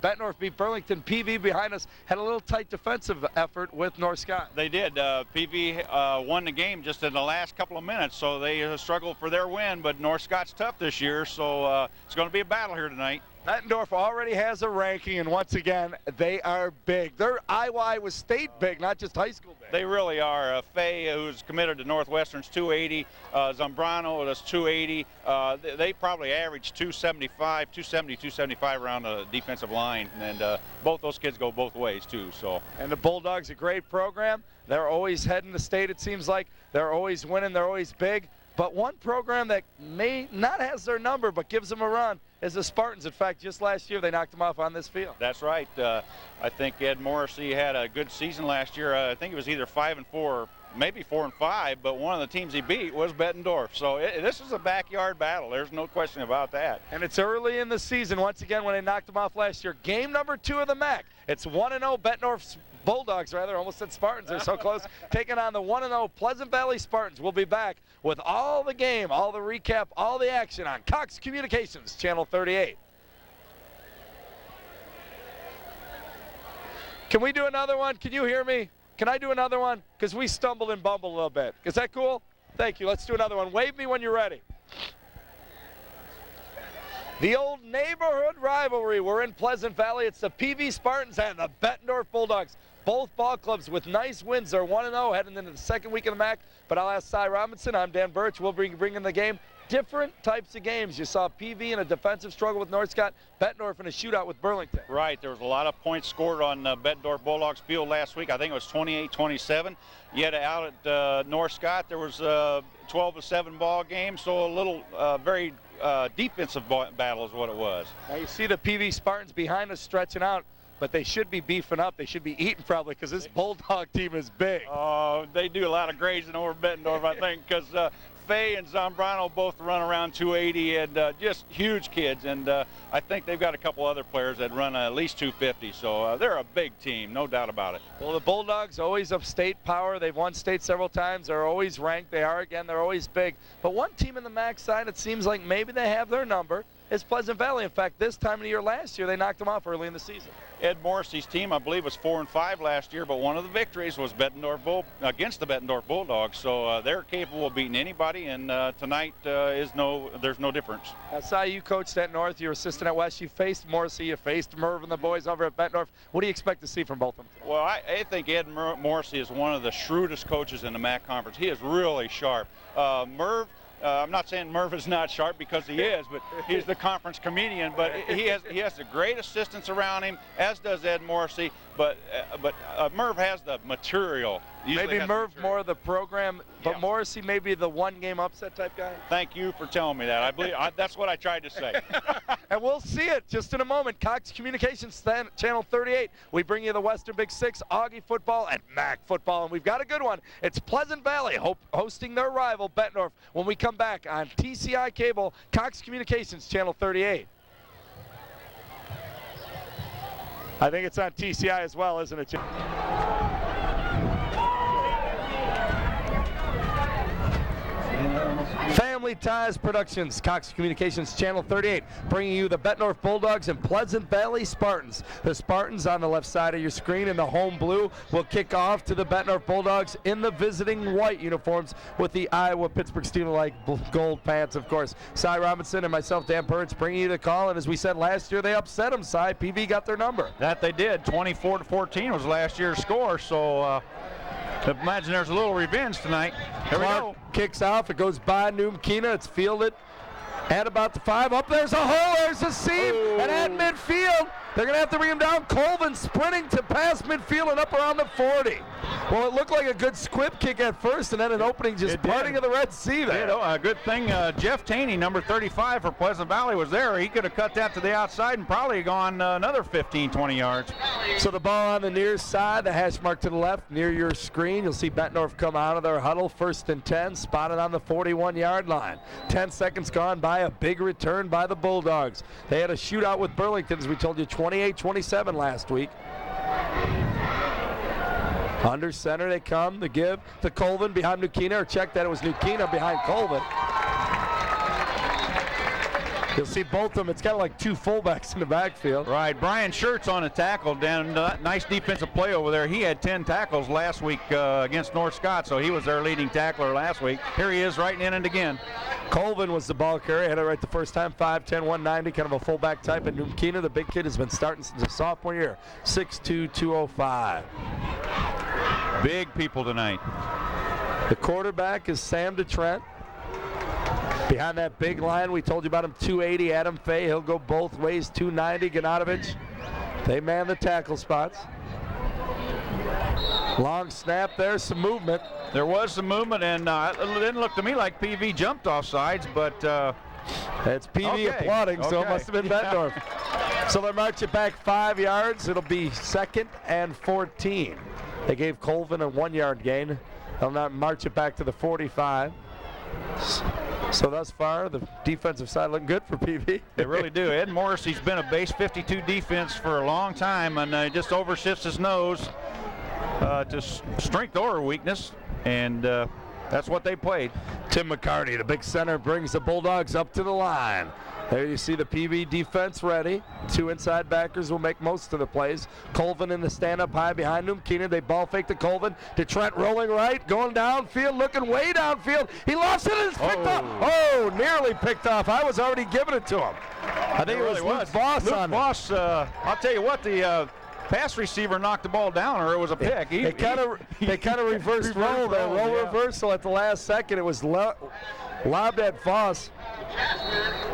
Bettendorf beat Burlington. PV behind us had a little tight defensive effort with North Scott. They did. PV won the game just in the last couple of minutes, so they struggled for their win, but North Scott's tough this year, so it's going to be a battle here tonight. Bettendorf already has a ranking, and once again, they are big. They're Iowa State big, not just high school big. They really are. Faye, who's committed to Northwestern's 280. Zambrano is 280. They probably average 275, 270, 275 around the defensive line, and both those kids go both ways too. So. And the Bulldogs, a great program. They're always heading the state, it seems like. They're always winning. They're always big. But one program that may not has their number but gives them a run is the Spartans. In fact, just last year they knocked them off on this field. That's right. I think Ed Morrissey had a good season last year. I think it was either 5-4, maybe 4-5, but one of the teams he beat was Bettendorf. So this is a backyard battle. There's no question about that. And it's early in the season, once again, when they knocked them off last year. Game number 2 of the MAC. It's 1-0 Bettendorf's Bulldogs, rather, almost said Spartans. They're so close. Taking on the 1-0 Pleasant Valley Spartans. We'll be back with all the game, all the recap, all the action on Cox Communications, Channel 38. Can we do another one? Can you hear me? Can I do another one? Because we stumbled and bumbled a little bit. Is that cool? Thank you. Let's do another one. Wave me when you're ready. The old neighborhood rivalry. We're in Pleasant Valley. It's the PV Spartans and the Bettendorf Bulldogs. Both ball clubs with nice wins. They're 1-0 heading into the second week of the MAC. But I'll ask Cy Robinson. I'm Dan Birch. We'll bring in the game. Different types of games. You saw PV in a defensive struggle with North Scott, Bettendorf in a shootout with Burlington. Right. There was a lot of points scored on Bettendorf Bulldogs field last week. I think it was 28-27. Yet out at North Scott, there was a 12-7 ball game. So a little very defensive battle is what it was. Now you see the PV Spartans behind us stretching out, but they should be beefing up. They should be eating probably because this Bulldog team is big. They do a lot of grazing over Bettendorf, I think, because Faye and Zambrano both run around 280 and just huge kids. And I think they've got a couple other players that run at least 250. So they're a big team, no doubt about it. Well, the Bulldogs always of state power. They've won state several times. They're always ranked. They are, again, they're always big. But one team in the MAC side, it seems like maybe they have their number, is Pleasant Valley. In fact, this time of the year last year, they knocked them off early in the season. Ed Morrissey's team, I believe, was 4-5 last year, but one of the victories was against the Bettendorf Bulldogs. So they're capable of beating anybody, and tonight there's no difference. Cy, you coached at North. You're assistant at West. You faced Morrissey. You faced Merv and the boys over at Bettendorf. What do you expect to see from both of them today? Well, I think Ed Morrissey is one of the shrewdest coaches in the MAC conference. He is really sharp. Merv. I'm not saying Merv is not sharp because he is, but he's the conference comedian. But he has the great assistants around him, as does Ed Morrissey. But Merv has the material. Maybe Merv more of the program, but yeah. Morrissey maybe the one-game upset type guy. Thank you for telling me that. I believe that's what I tried to say. And we'll see it just in a moment. Cox Communications, Channel 38. We bring you the Western Big Six, Augie football, and MAC football. And we've got a good one. It's Pleasant Valley hosting their rival, Bettendorf, when we come back on TCI Cable, Cox Communications, Channel 38. I think it's on TCI as well, isn't it, Jim? Family Ties Productions, Cox Communications, Channel 38, bringing you the Bettendorf Bulldogs and Pleasant Valley Spartans. The Spartans on the left side of your screen in the home blue will kick off to the Bettendorf Bulldogs in the visiting white uniforms with the Iowa-Pittsburgh Steelers-like gold pants, of course. Cy Robinson and myself, Dan Perch, bringing you the call. And as we said last year, they upset them, Cy. PV got their number. That they did. 24-14 was last year's score, so imagine there's a little revenge tonight. Here we go. Kicks off. It goes by Noomkina. It's fielded at about the 5. Up there's a hole. There's a seam. Oh. And at midfield, they're going to have to bring him down. Colvin sprinting to pass midfield and up around the 40. Well, it looked like a good squib kick at first, and then an opening just parting of the Red Sea there. A good thing Jeff Taney, number 35 for Pleasant Valley, was there. He could have cut that to the outside and probably gone another 15, 20 yards. So the ball on the near side, the hash mark to the left near your screen. You'll see Bettendorf come out of their huddle, 1st and 10, spotted on the 41-yard line. 10 seconds gone by, a big return by the Bulldogs. They had a shootout with Burlington, as we told you, 28-27 last week. Under center they come, the give to Colvin behind Nukina, or check that it was Nukina behind Colvin. You'll see both of them. It's kind of like two fullbacks in the backfield. Right. Brian Schertz on a tackle down. Nice defensive play over there. He had 10 tackles last week against North Scott, so he was their leading tackler last week. Here he is right in it again. Colvin was the ball carrier. Had it right the first time. 5'10", 190, kind of a fullback type. And Numkina, the big kid, has been starting since his sophomore year. 6'2", 205. Big people tonight. The quarterback is Sam DeTrent. Behind that big line, we told you about him, 280, Adam Fay. He'll go both ways, 290, Ganatovich. They man the tackle spots. Long snap there, some movement. There was some movement, and it didn't look to me like PV jumped off sides, but... it's PV applauding, so it must have been Bettendorf. So they'll march it back 5 yards. It'll be 2nd and 14. They gave Colvin a 1-yard gain. They'll not march it back to the 45. So thus far, the defensive side looking good for PV. They really do. Ed Morrissey's been a base 52 defense for a long time, and he just overshifts his nose to strength or weakness, and that's what they played. Tim McCarty, the big center, brings the Bulldogs up to the line. There you see the PV defense ready. 2 inside backers will make most of the plays. Colvin in the stand-up high behind him. Keenan, they ball fake to Colvin. DeTrent rolling right, going downfield, looking way downfield. He lost it and it's picked off. Oh, nearly picked off. I was already giving it to him. I think it was Luke Voss Luke on Voss, I'll tell you what, the pass receiver knocked the ball down, or it was a pick. They kind of reversed roll there. Roll reversal at the last second. It was lobbed at Voss.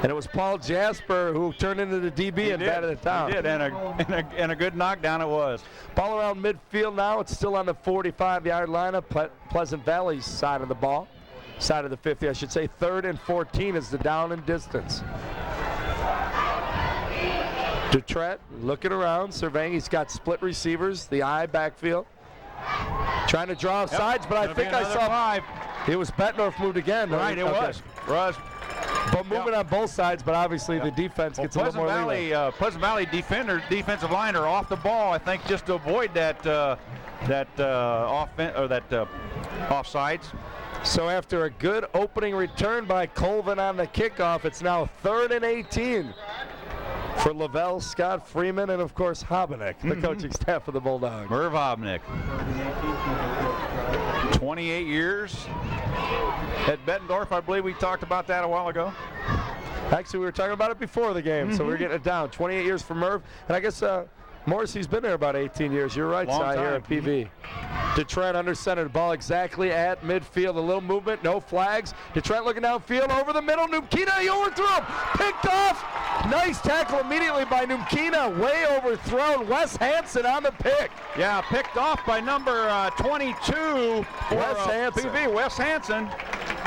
And it was Paul Jasper who turned into the DB and batted it down. He did, and a good knockdown it was. Ball around midfield now. It's still on the 45-yard line of Pleasant Valley's side of the ball. Side of the 50, I should say. 3rd and 14 is the down and distance. DeTrent looking around, surveying. He's got split receivers, the I backfield. Trying to draw sides, but I think I saw 5. It was Bettendorf moved again. Right, it was. But moving on both sides, but obviously the defense gets a little more leeway. Pleasant Valley defensive line are off the ball, I think, just to avoid that offsides. So after a good opening return by Colvin on the kickoff, it's now 3rd and 18 for Lavelle, Scott Freeman, and of course Hobenick, the coaching staff of the Bulldogs. Merv Hobenick, 28 years at Bettendorf. I believe we talked about that a while ago. Actually, we were talking about it before the game, so we were getting it down. 28 years for Merv, and I guess Morrissey's been there about 18 years. You're right, Si, here at PV. DeTrent under center, the ball exactly at midfield. A little movement, no flags. DeTrent looking downfield over the middle. Numkina, he overthrew him. Picked off. Nice tackle immediately by Numkina. Way overthrown. Wes Hansen on the pick. Yeah, picked off by number 22 for PV, Wes Hansen.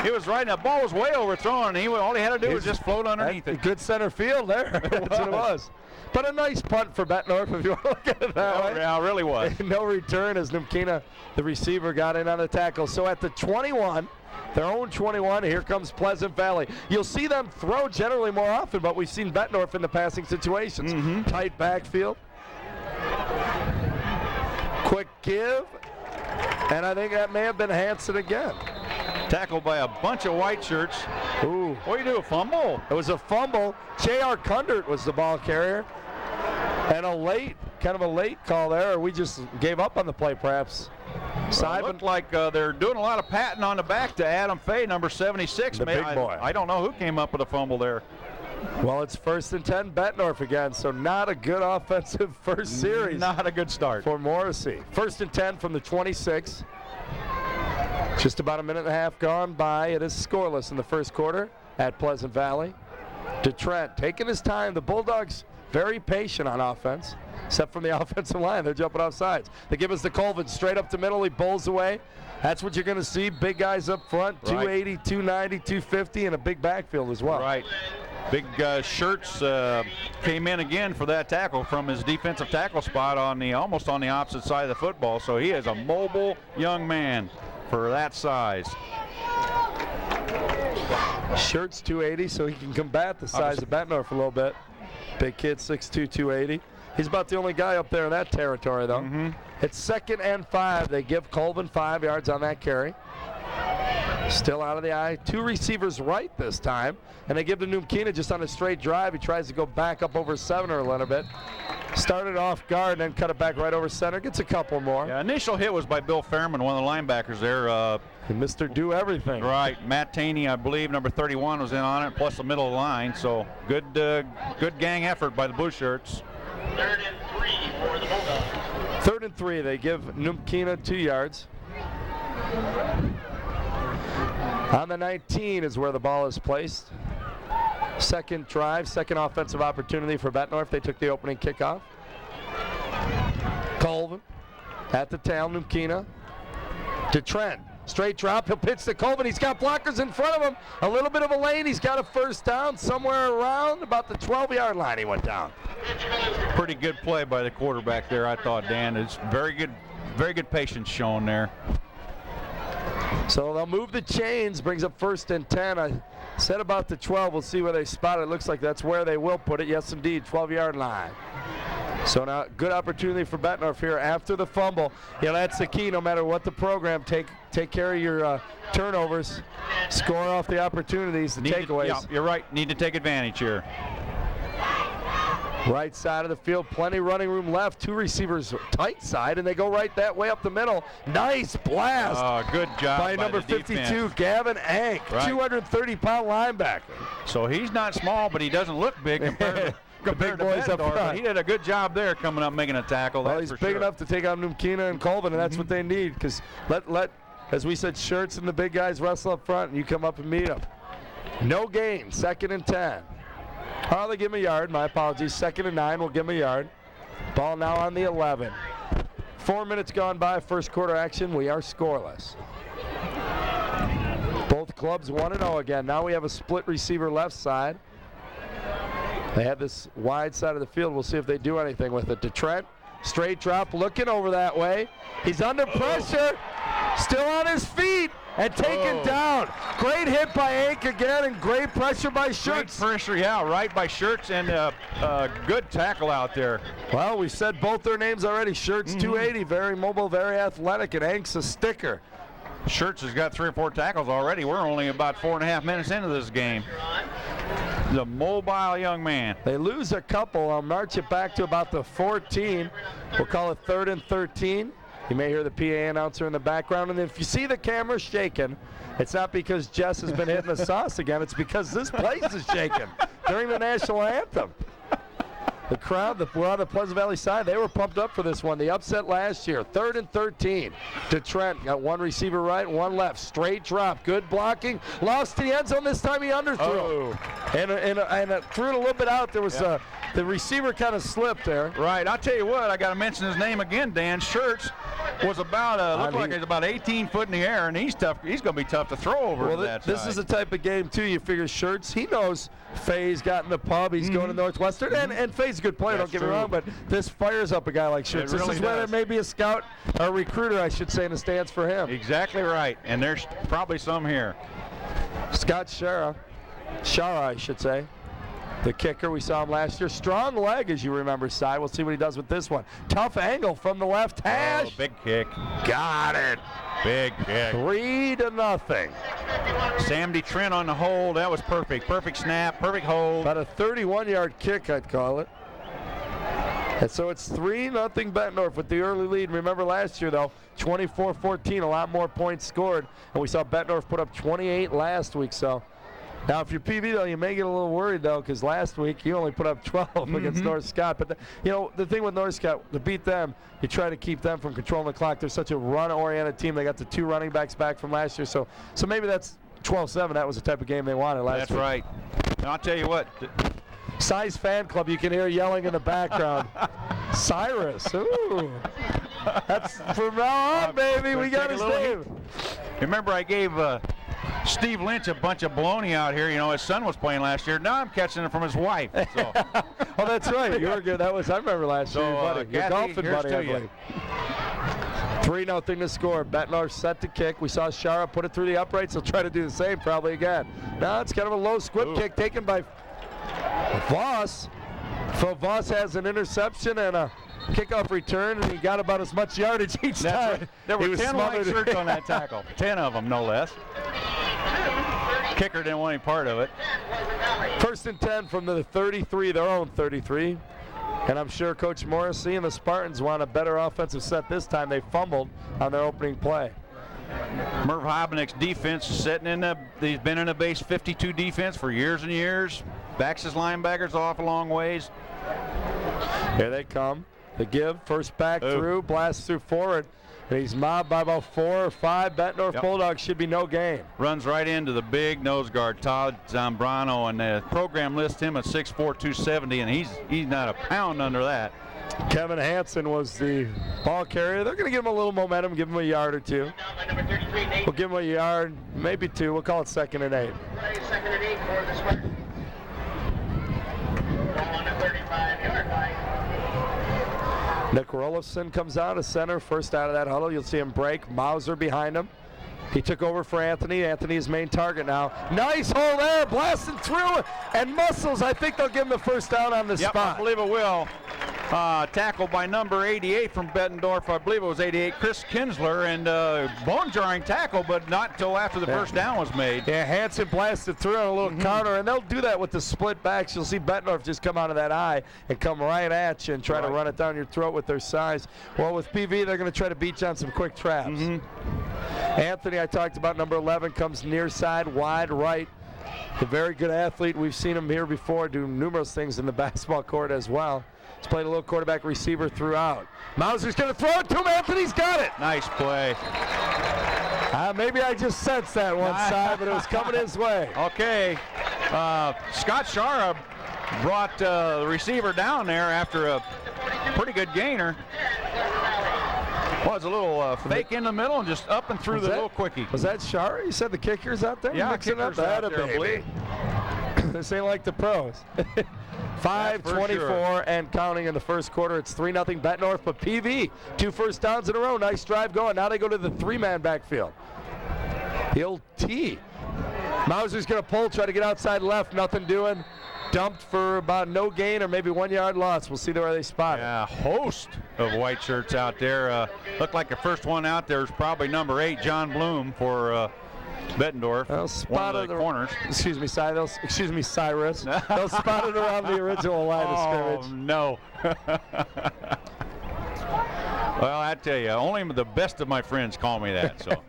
He was right, and the ball was way overthrown, and all he had to do was just float underneath it. Good center field there. That's what it was. But a nice punt for Bettendorf, if you want to look at it that way. Yeah, it really was. No return as Numkina, the receiver, got in on the tackle. So at the 21, their own 21, here comes Pleasant Valley. You'll see them throw generally more often, but we've seen Bettendorf in the passing situations. Tight backfield. Quick give. And I think that may have been Hansen again. Tackled by a bunch of white shirts. Ooh. What do you do, a fumble? It was a fumble. J.R. Kundert was the ball carrier. And kind of a late call there, or we just gave up on the play perhaps. Well, it looked like they're doing a lot of patting on the back to Adam Fay, number 76. The big boy. I don't know who came up with a fumble there. Well, it's 1st and 10 Bettendorf again, so not a good offensive first series. Not a good start. For Morrissey. 1st and 10 from the 26. Just about a minute and a half gone by. It is scoreless in the first quarter at Pleasant Valley. DeTrent taking his time. The Bulldogs very patient on offense, except from the offensive line. They're jumping off sides. They give us the Colvin straight up the middle. He bowls away. That's what you're going to see. Big guys up front, 280, 290, 250, and a big backfield as well. Right. Big Shirts came in again for that tackle from his defensive tackle spot on almost on the opposite side of the football. So he is a mobile young man for that size. Shirts 280, so he can combat the size of Bettendorf a little bit. Big kid, 6'2", 280. He's about the only guy up there in that territory, though. It's 2nd and 5. They give Colvin 5 yards on that carry. Still out of the eye. 2 receivers right this time. And they give to Numkina just on a straight drive. He tries to go back up over center a little bit. Started off guard and then cut it back right over center. Gets a couple more. Yeah, initial hit was by Bill Fairman, one of the linebackers there. Mr. Do Everything. Right. Matt Taney, I believe, number 31 was in on it, plus the middle of the line. So good gang effort by the Blue Shirts. 3rd and 3 for the Bulldogs. 3rd and 3. They give Numkina 2 yards. On the 19 is where the ball is placed. Second drive, second offensive opportunity for Bettendorf. They took the opening kickoff. Colvin at the tail, Numkina to Trent. Straight drop, he'll pitch to Colvin. He's got blockers in front of him. A little bit of a lane. He's got a first down somewhere around about the 12-yard line. He went down. Pretty good play by the quarterback there, I thought, Dan. It's very good patience shown there. So they'll move the chains, brings up 1st and 10. I said about the 12. We'll see where they spot it. It looks like that's where they will put it. Yes, indeed, 12-yard line. So now good opportunity for Bettendorf here after the fumble. Yeah, that's the key. No matter what the program, take care of your turnovers, score off the opportunities, the takeaways. Yeah, you're right. Need to take advantage here. Right side of the field, plenty running room left. 2 receivers tight side, and they go right that way up the middle. Nice blast. Good job by number 52, defense. Gavin Ank, right. 230-pound linebacker. So he's not small, but he doesn't look big compared to boys up Bettendorf, front. but he did a good job there coming up making a tackle. Well, that's he's for big sure. enough to take on Numkina and Colvin, and that's what they need, because let, as we said, Shirts and the big guys wrestle up front, and you come up and meet them. No gain, 2nd and 10. Oh, they give him a yard. My apologies. 2nd and 9. We'll give him a yard. Ball now on the 11. 4 minutes gone by. First quarter action. We are scoreless. Both clubs 1-0 again. Now we have a split receiver left side. They have this wide side of the field. We'll see if they do anything with it. To Trent. Straight drop. Looking over that way. He's under pressure. Still on his feet. And taken down. Great hit by Ank again, and great pressure by Shirts. Great pressure, yeah, right by Shirts, and good tackle out there. Well, we said both their names already. Shirts 280, very mobile, very athletic, and Ank's a sticker. Shirts has got 3 or 4 tackles already. We're only about 4.5 minutes into this game. The mobile young man. They lose a couple. I'll march it back to about the 14. We'll call it 3rd and 13. You may hear the PA announcer in the background, and if you see the camera shaking, it's not because Jess has been hitting the sauce again. It's because this place is shaking during the national anthem. The crowd that were on the Pleasant Valley side, they were pumped up for this one. The upset last year. 3rd and 13 to Trent. Got 1 receiver right, 1 left. Straight drop. Good blocking. Lost the end zone. This time he underthrew. And threw it a little bit out. There was the receiver kind of slipped there. Right. I'll tell you what, I got to mention his name again, Dan. Shirts was about, looked like he's about 18 foot in the air, and he's tough. He's going to be tough to throw over to that this side. is the type of game, too, you figure Shirts, he knows Faye's got in the pub. He's going to Northwestern, and Faye's a good player, don't get me wrong, but this fires up a guy like Shirts. It really this is where there may be a scout, or recruiter, I should say, in the stands for him. Exactly right, and there's probably some here. Scott Shara, I should say. The kicker, we saw him last year. Strong leg, as you remember, Cy. We'll see what he does with this one. Tough angle from the left hash. Oh, big kick. Got it. Big kick. 3-0. Sam DeTrent on the hold. That was perfect. Perfect snap, perfect hold. About a 31-yard kick, I'd call it. And so it's 3-0 Bettendorf with the early lead. Remember last year, though, 24-14, a lot more points scored. And we saw Bettendorf put up 28 last week, so. Now, if you're PV, though, you may get a little worried, though, because last week you only put up 12 against North Scott. But, the thing with North Scott, to beat them, you try to keep them from controlling the clock. They're such a run-oriented team. They got the 2 running backs back from last year. So maybe that's 12-7. That was the type of game they wanted last week. That's right. And I'll tell you what. Size fan club, you can hear yelling in the background. Cyrus, ooh. That's from now on, baby. We got his name. Remember, I gave Steve Lynch a bunch of baloney out here. His son was playing last year. Now I'm catching it from his wife. So. Oh, that's right. You were good. I remember last year, buddy. Your golfing buddy, I believe. 3-0 to score. Bettendorf set to kick. We saw Shara put it through the uprights. He'll try to do the same probably again. Now it's kind of a low squib kick taken by Voss. So Voss has an interception and a kickoff return, and he got about as much yardage each time. Right. There were 10 white shirts on that tackle. 10 of them, no less. Kicker didn't want any part of it. First and 10 from the 33, their own 33. And I'm sure Coach Morrissey and the Spartans want a better offensive set this time. They fumbled on their opening play. Merv Hobnick's defense is sitting in he's been in a base 52 defense for years and years. Backs his linebackers off a long ways. Here they come. The give, first back through, blast through forward. And he's mobbed by about 4 or 5. Bettendorf Bulldogs should be no gain. Runs right into the big nose guard, Todd Zambrano, and the program lists him at 6'4", 270, and he's not a pound under that. Kevin Hansen was the ball carrier. They're going to give him a little momentum, give him a yard or two. We'll give him a yard, maybe 2. We'll call it 2nd and 8. Second and 8 for the Spartans. On the 35-yard line. Nick Rolifson comes out of center, first out of that huddle. You'll see him break. Mauser behind him. He took over for Anthony. Anthony's main target now. Nice hole there, blasting through, and Muscles. I think they'll give him the first down on the spot. I believe it will. Tackled by number 88 from Bettendorf. I believe it was 88, Chris Kinsler, and bone-jarring tackle, but not until after the first down was made. Yeah, Hansen blasted through on a little counter, and they'll do that with the split backs. You'll see Bettendorf just come out of that eye and come right at you and try to run it down your throat with their size. Well, with PV, they're going to try to beat you on some quick traps. Anthony, I talked about, number 11, comes near side, wide right. A very good athlete. We've seen him here before do numerous things in the basketball court as well. He's played a little quarterback receiver throughout. Mauser's going to throw it to him. Anthony's got it. Nice play. Maybe I just sensed that one side, but it was coming his way. Okay. Scott Shara brought the receiver down there after a pretty good gainer. Was a little fake in the middle and just up and through the little quickie. Was that Shara? You said the kicker's out there? Yeah, mixing kicker's up out there, baby. This ain't like the pros. 5:24 sure. and counting in the first quarter. It's 3-0 Bettendorf, but PV, 2 first downs in a row. Nice drive going. Now they go to the 3-man backfield. The old T. Mauser's going to pull, try to get outside left. Nothing doing. Dumped for about no gain or maybe 1 yard loss. We'll see where they spot it. Yeah, host of white shirts out there. Looked like the first one out there is probably number 8, John Bloom for Bettendorf. They'll spot one of the corners. Excuse me, Cyrus. They'll spot it around the original line of scrimmage. Oh, no. Well, I tell you, only the best of my friends call me that. So.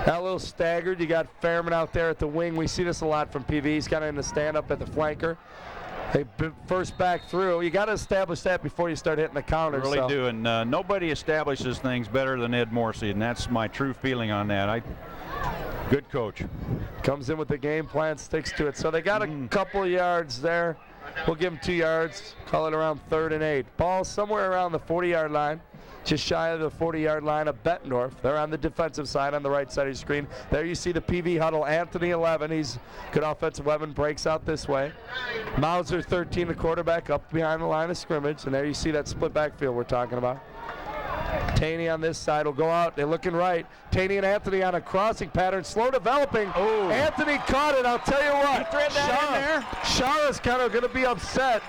Now a little staggered. You got Fairman out there at the wing. We see this a lot from PV. He's kind of in the stand-up at the flanker. They first back through. You got to establish that before you start hitting the counter. Really do, and nobody establishes things better than Ed Morrissey, and that's my true feeling on that. Good coach. Comes in with the game plan, sticks to it. So they got a couple of yards there. We'll give them 2 yards. Call it around 3rd and 8. Ball somewhere around the 40-yard line. Just shy of the 40-yard line of Bettendorf. They're on the defensive side on the right side of your screen. There you see the PV huddle. Anthony 11. He's good offensive weapon. Breaks out this way. Mauser 13, the quarterback, up behind the line of scrimmage. And there you see that split backfield we're talking about. Taney on this side will go out. They're looking right. Taney and Anthony on a crossing pattern. Slow developing. Oh. Anthony caught it. I'll tell you what. You thread that in there? Shara's kind of going to be upset.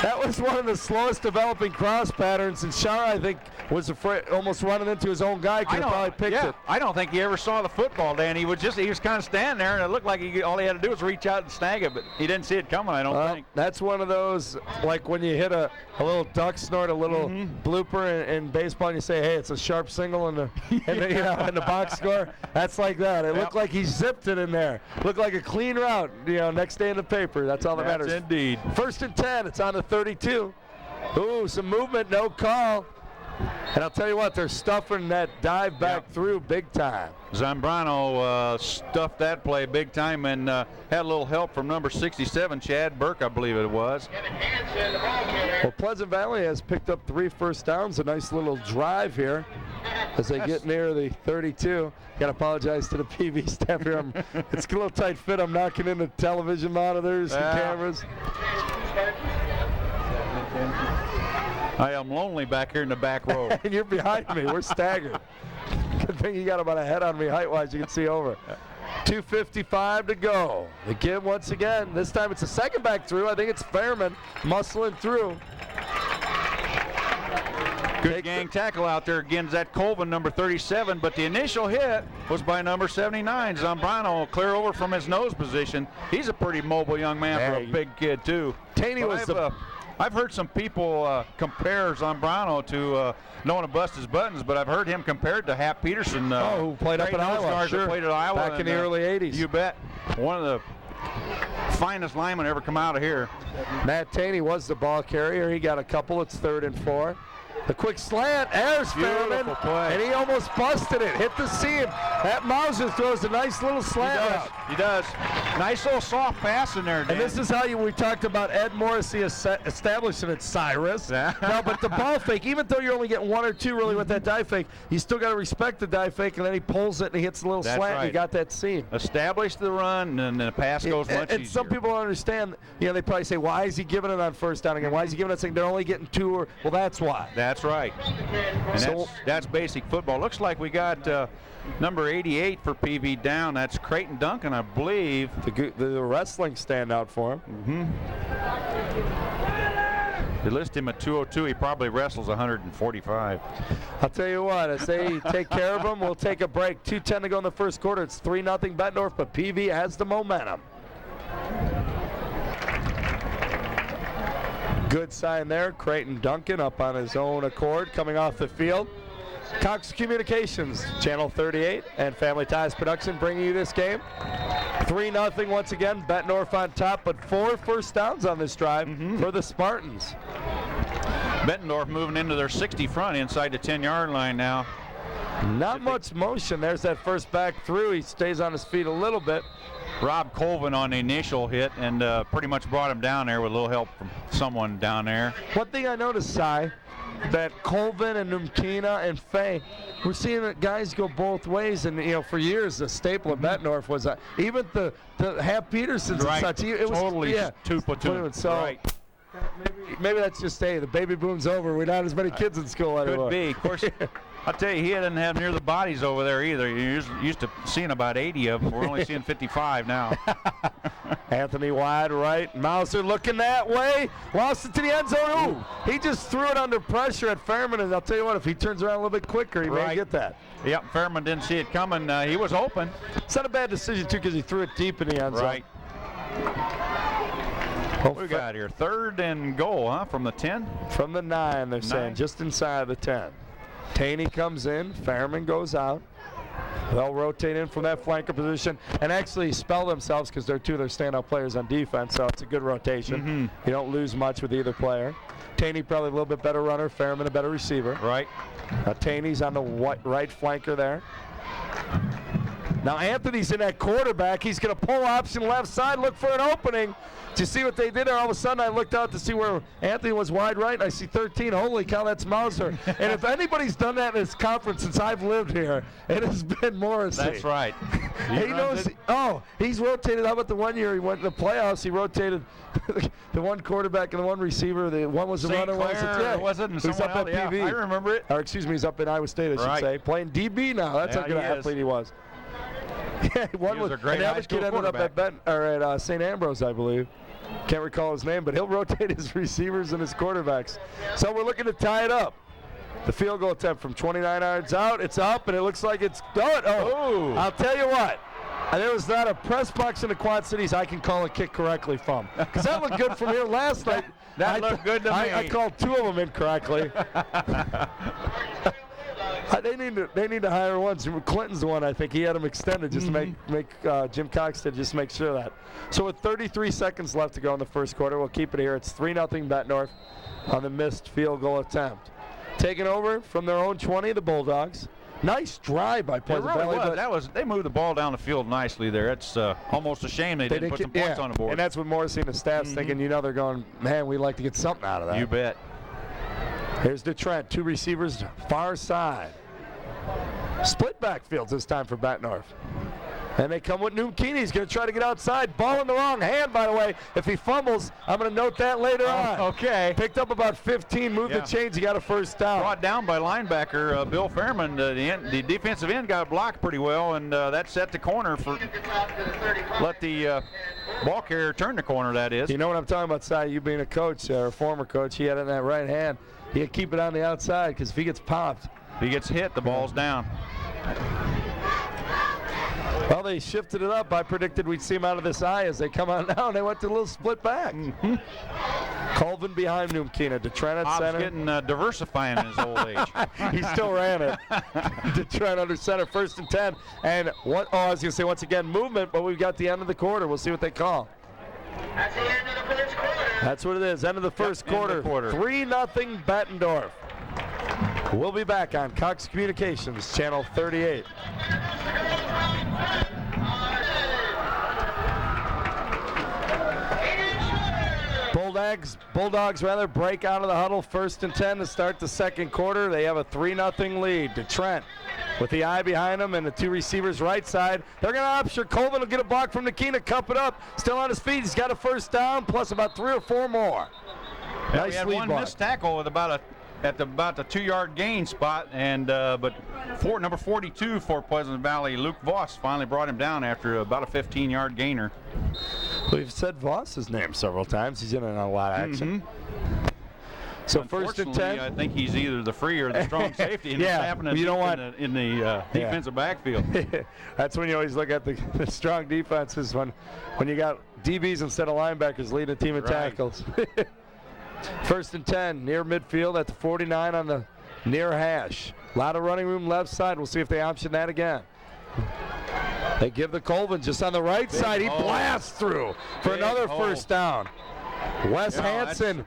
That was one of the slowest developing cross patterns, and Shara, I think, was afraid, almost running into his own guy. Could have probably picked it. I don't think he ever saw the football, Dan. He was kind of standing there, and it looked like all he had to do was reach out and snag it, but he didn't see it coming, I don't think. That's one of those, like when you hit a little duck snort, a little blooper in baseball, and you say, hey, it's a sharp single in the box score. That's like that. It looked like he zipped it in there. Looked like a clean route, next day in the paper. That's all that matters. Indeed. 1st and 10. It's on the 32. Ooh, some movement, no call. And I'll tell you what, they're stuffing that dive back through big time. Zambrano stuffed that play big time and had a little help from number 67, Chad Burke, I believe it was. Well, Pleasant Valley has picked up 3 first downs. A nice little drive here as they get near the 32. Got to apologize to the PV staff here. It's a little tight fit. I'm knocking into television monitors and cameras. I am lonely back here in the back row. And you're behind me. We're staggered. Good thing you got about a head on me height-wise. You can see over. 2:55 to go. The give once again. This time it's a second back through. I think it's Fairman muscling through. Good gang tackle out there again. That Colvin, number 37, but the initial hit was by number 79, Zambrano, clear over from his nose position. He's a pretty mobile young man for a big kid, too. Taney was I've heard some people compare Zambrano to knowing to bust his buttons, but I've heard him compared to Hap Peterson. Who played up at Iowa. Sure. Played at Iowa back in the early 80s. You bet. One of the finest linemen ever come out of here. Matt Taney was the ball carrier. He got a couple. It's 3rd and 4. The quick slant, there's Fairman, and he almost busted it, hit the seam. That Mauser throws a nice little slant route. He does. Nice little soft pass in there, Dan. And this is how we talked about Ed Morrissey establishing it, Cyrus. No, but the ball fake, even though you're only getting 1 or 2 really with that dive fake, you still got to respect the dive fake, and then he pulls it and he hits a little slant, and you got that seam. Establish the run, and the pass goes much easier. And some people don't understand, they probably say, why is he giving it on first down again? Why is he giving it saying they're only getting 2? Well, that's why. That's right. And so, that's basic football. Looks like we got number 88 for PV down. That's Creighton Duncan, I believe. The wrestling standout for him. They list him at 202. He probably wrestles 145. I'll tell you what, as they take care of him, we'll take a break. 2:10 to go in the first quarter. It's 3-0 Bettendorf, but PV has the momentum. Good sign there. Creighton Duncan up on his own accord coming off the field. Cox Communications, Channel 38, and Family Ties Production bringing you this game. 3-0 once again. Bettendorf on top, but 4 first downs on this drive for the Spartans. Bettendorf moving into their 60 front inside the 10-yard line now. Not much motion. There's that first back through. He stays on his feet a little bit. Rob Colvin on the initial hit and pretty much brought him down there with a little help from someone down there. One thing I noticed, Cy, that Colvin and Numkina and Fay, we're seeing that guys go both ways, and for years the staple of Bettendorf was even the Hap Petersons and such. It was totally two platoon. So maybe that's just the baby boom's over. We're not as many kids in school anymore. Could be. Of course, I'll tell you, he didn't have near the bodies over there either. You're used to seeing about 80 of them. We're only seeing 55 now. Anthony wide right. Mauser looking that way. Lost it to the end zone. Ooh, he just threw it under pressure at Fairman, and I'll tell you what, if he turns around a little bit quicker, he may get that. Yep, Fairman didn't see it coming. He was open. It's not a bad decision, too, because he threw it deep in the end zone. Right. What we got here? 3rd and goal, from the 10? From the 9, they're saying, just inside the 10. Taney comes in, Fairman goes out. They'll rotate in from that flanker position and actually spell themselves because they're 2 of their standout players on defense, so it's a good rotation. You don't lose much with either player. Taney probably a little bit better runner, Fairman a better receiver. Right. Taney's on the right flanker there. Now Anthony's in that quarterback. He's going to pull option left side, look for an opening. Did you see what they did there? All of a sudden I looked out to see where Anthony was wide right, and I see 13. Holy cow, that's Mauser. And if anybody's done that in this conference since I've lived here, it has been Morrissey. That's right. He knows. He's rotated. How about the one year he went to the playoffs? He rotated the one quarterback and the one receiver. The one was the runner. Was it? He's up at PV. I remember it. Or excuse me, he's up in Iowa State, I should say. Playing DB now. That's how good an athlete he was. Yeah, one was a great high school kid ended up at St. Ambrose, I believe. Can't recall his name, but he'll rotate his receivers and his quarterbacks. So we're looking to tie it up. The field goal attempt from 29 yards out. It's up, and it looks like it's done. I'll tell you what. There was not a press box in the Quad Cities I can call a kick correctly from. Because that looked good from here last night. That looked good to me. I called 2 of them incorrectly. They need to hire one. Clinton's the one, I think. He had him extended just to make Jim Cox did just make sure of that. So with 33 seconds left to go in the first quarter, we'll keep it here. It's 3-0 Bettendorf on the missed field goal attempt. Taking over from their own 20, the Bulldogs. Nice drive by Pleasant Valley. They moved the ball down the field nicely there. It's almost a shame they didn't put some points on the board. And that's what Morrissey and the staff's thinking. They're going, man, we'd like to get something out of that. You bet. Here's DeTrent, 2 receivers, far side. Split backfields this time for Bettendorf. And they come with Numkini. He's going to try to get outside. Ball in the wrong hand, by the way. If he fumbles, I'm going to note that later on. Okay. Picked up about 15, moved the chains. He got a first down. Brought down by linebacker Bill Fairman. The defensive end got blocked pretty well, and that set the corner for let the ball carrier turned the corner, that is. You know what I'm talking about, Si, you being a coach or a former coach, he had it in that right hand. He had to keep it on the outside because if he gets popped. If he gets hit, the ball's down. Well, they shifted it up. I predicted we'd see him out of this eye as they come out now, and they went to a little split back. Colvin behind Numkina. DeTrent at center. Getting diversifying in his old age. He still ran it. DeTrent under center, 1st and 10. And I was going to say once again movement, but we've got the end of the quarter. We'll see what they call. That's the end of the first quarter. That's what it is. End of the first quarter. 3-0 Bettendorf. We'll be back on Cox Communications, Channel 38. Bulldogs break out of the huddle, 1st and 10 to start the second quarter. They have a 3-0 lead. DeTrent with the eye behind him and the 2 receivers right side. They're going to option. Colvin will get a block from Nikina, cup it up. Still on his feet. He's got a 1st down plus about 3 or 4 more. Yeah, Nice we had lead one block. missed tackle with about the 2-yard gain spot, and but number 42 for Pleasant Valley, Luke Voss, finally brought him down after about a 15-yard gainer. We've said Voss's name several times. He's in a lot of action. So 1st and 10. I think he's either the free or the strong safety, and Yeah, it's happening you don't want- in the defensive backfield. That's when you always look at the strong defenses when you got DBs instead of linebackers leading a team in Right. tackles. 1st and 10 near midfield at the 49 on the near hash. A lot of running room left side. We'll see if they option that again. They give the Colvin just on the right side. He blasts through for Big another hole. 1st down. Wes Yeah, Hansen.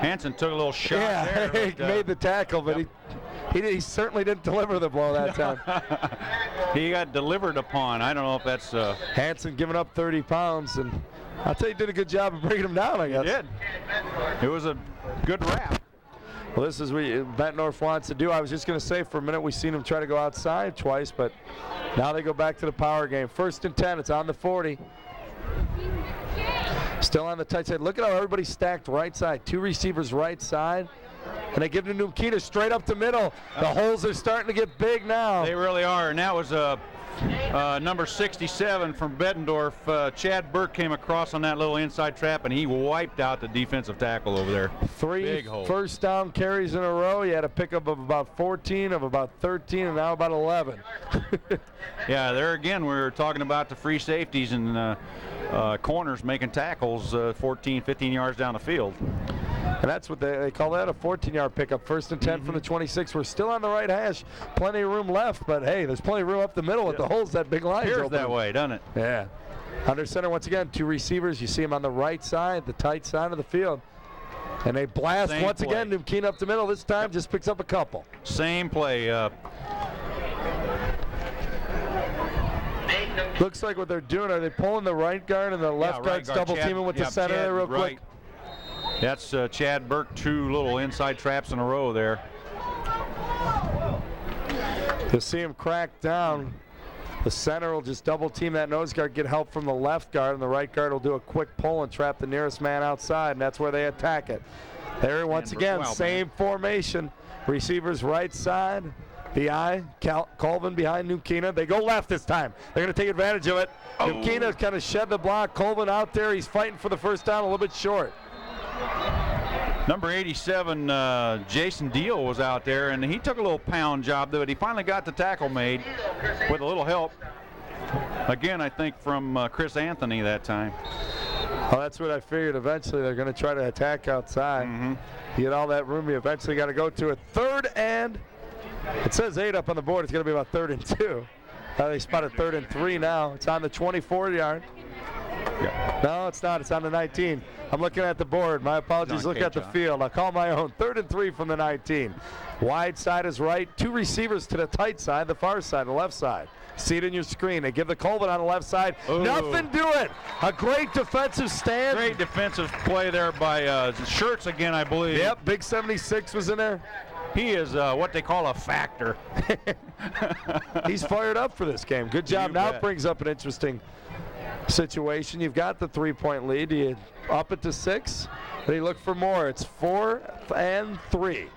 Hansen took a little shot Yeah, there. he but, made the tackle, but he certainly didn't deliver the blow that time. he got delivered upon. I don't know if that's Hansen giving up 30 pounds, and I'll tell you, did a good job of bringing him down, I guess. did. It was a good wrap. Well, this is what Bettendorf wants to do. I was just going to say for a minute we've seen him try to go outside twice, but now they go back to the power game. 1st and 10, it's on the 40. Still on the tight side. Look at how everybody's stacked right side. 2 receivers right side. And they give it to Numkina straight up the middle. The holes are starting to get big now. They really are, and that was number 67 from Bettendorf. Chad Burke came across on that little inside trap, and he wiped out the defensive tackle over there. 3 Big hole. 1st down carries in a row. He had a pickup of about 14, of about 13, and now about 11. Yeah, there again, we were talking about the free safeties and corners making tackles 14, 15 yards down the field. And that's what they call that, a 14-yard pickup. 1st and 10 from the 26. We're still on the right hash. Plenty of room left, but hey, there's plenty of room up the middle with the holes that big line. Appears that way, doesn't it? Yeah. Under center once again, 2 receivers. You see them on the right side, the tight side of the field. And they blast Same once play. again. Numkina up the middle. This time just picks up a couple. Same play. Looks like what they're doing, are they pulling the right guard and the left right guard's guard, double Chad- teaming with the yeah, center Chad, there real right. quick? That's Chad Burke, 2 little inside traps in a row there. You'll see him crack down. The center will just double team that nose guard, get help from the left guard, and the right guard will do a quick pull and trap the nearest man outside, and that's where they attack it. There once again, same formation. Receivers right side. The eye, Colvin behind Numkina. They go left this time. They're going to take advantage of it. Numkina kind of shed the block. Colvin out there. He's fighting for the 1st down, a little bit short. Number 87, Jason Deal was out there, and he took a little pound job, but he finally got the tackle made with a little help. Again, I think from Chris Anthony that time. Well, that's what I figured. Eventually, they're going to try to attack outside. You get all that room, you eventually got to go to it. 3rd and, it says 8 up on the board. It's going to be about 3rd and 2. They spotted 3rd and 3 now. It's on the 24-yard. Yeah. No, it's not. It's on the 19. I'm looking at the board. My apologies. Look at the field. I'll call my own. 3rd and 3 from the 19. Wide side is right. 2 receivers to the tight side, the far side, the left side. See it in your screen. They give the Colvin on the left side. Ooh. Nothing doing. A great defensive stand. Great defensive play there by Schertz again, I believe. Yep, big 76 was in there. He is what they call a factor. He's fired up for this game. Good job. You Now bet. it brings up an interesting situation. You've got the 3-point lead. You up it to 6. And you look for more. It's 4th and 3.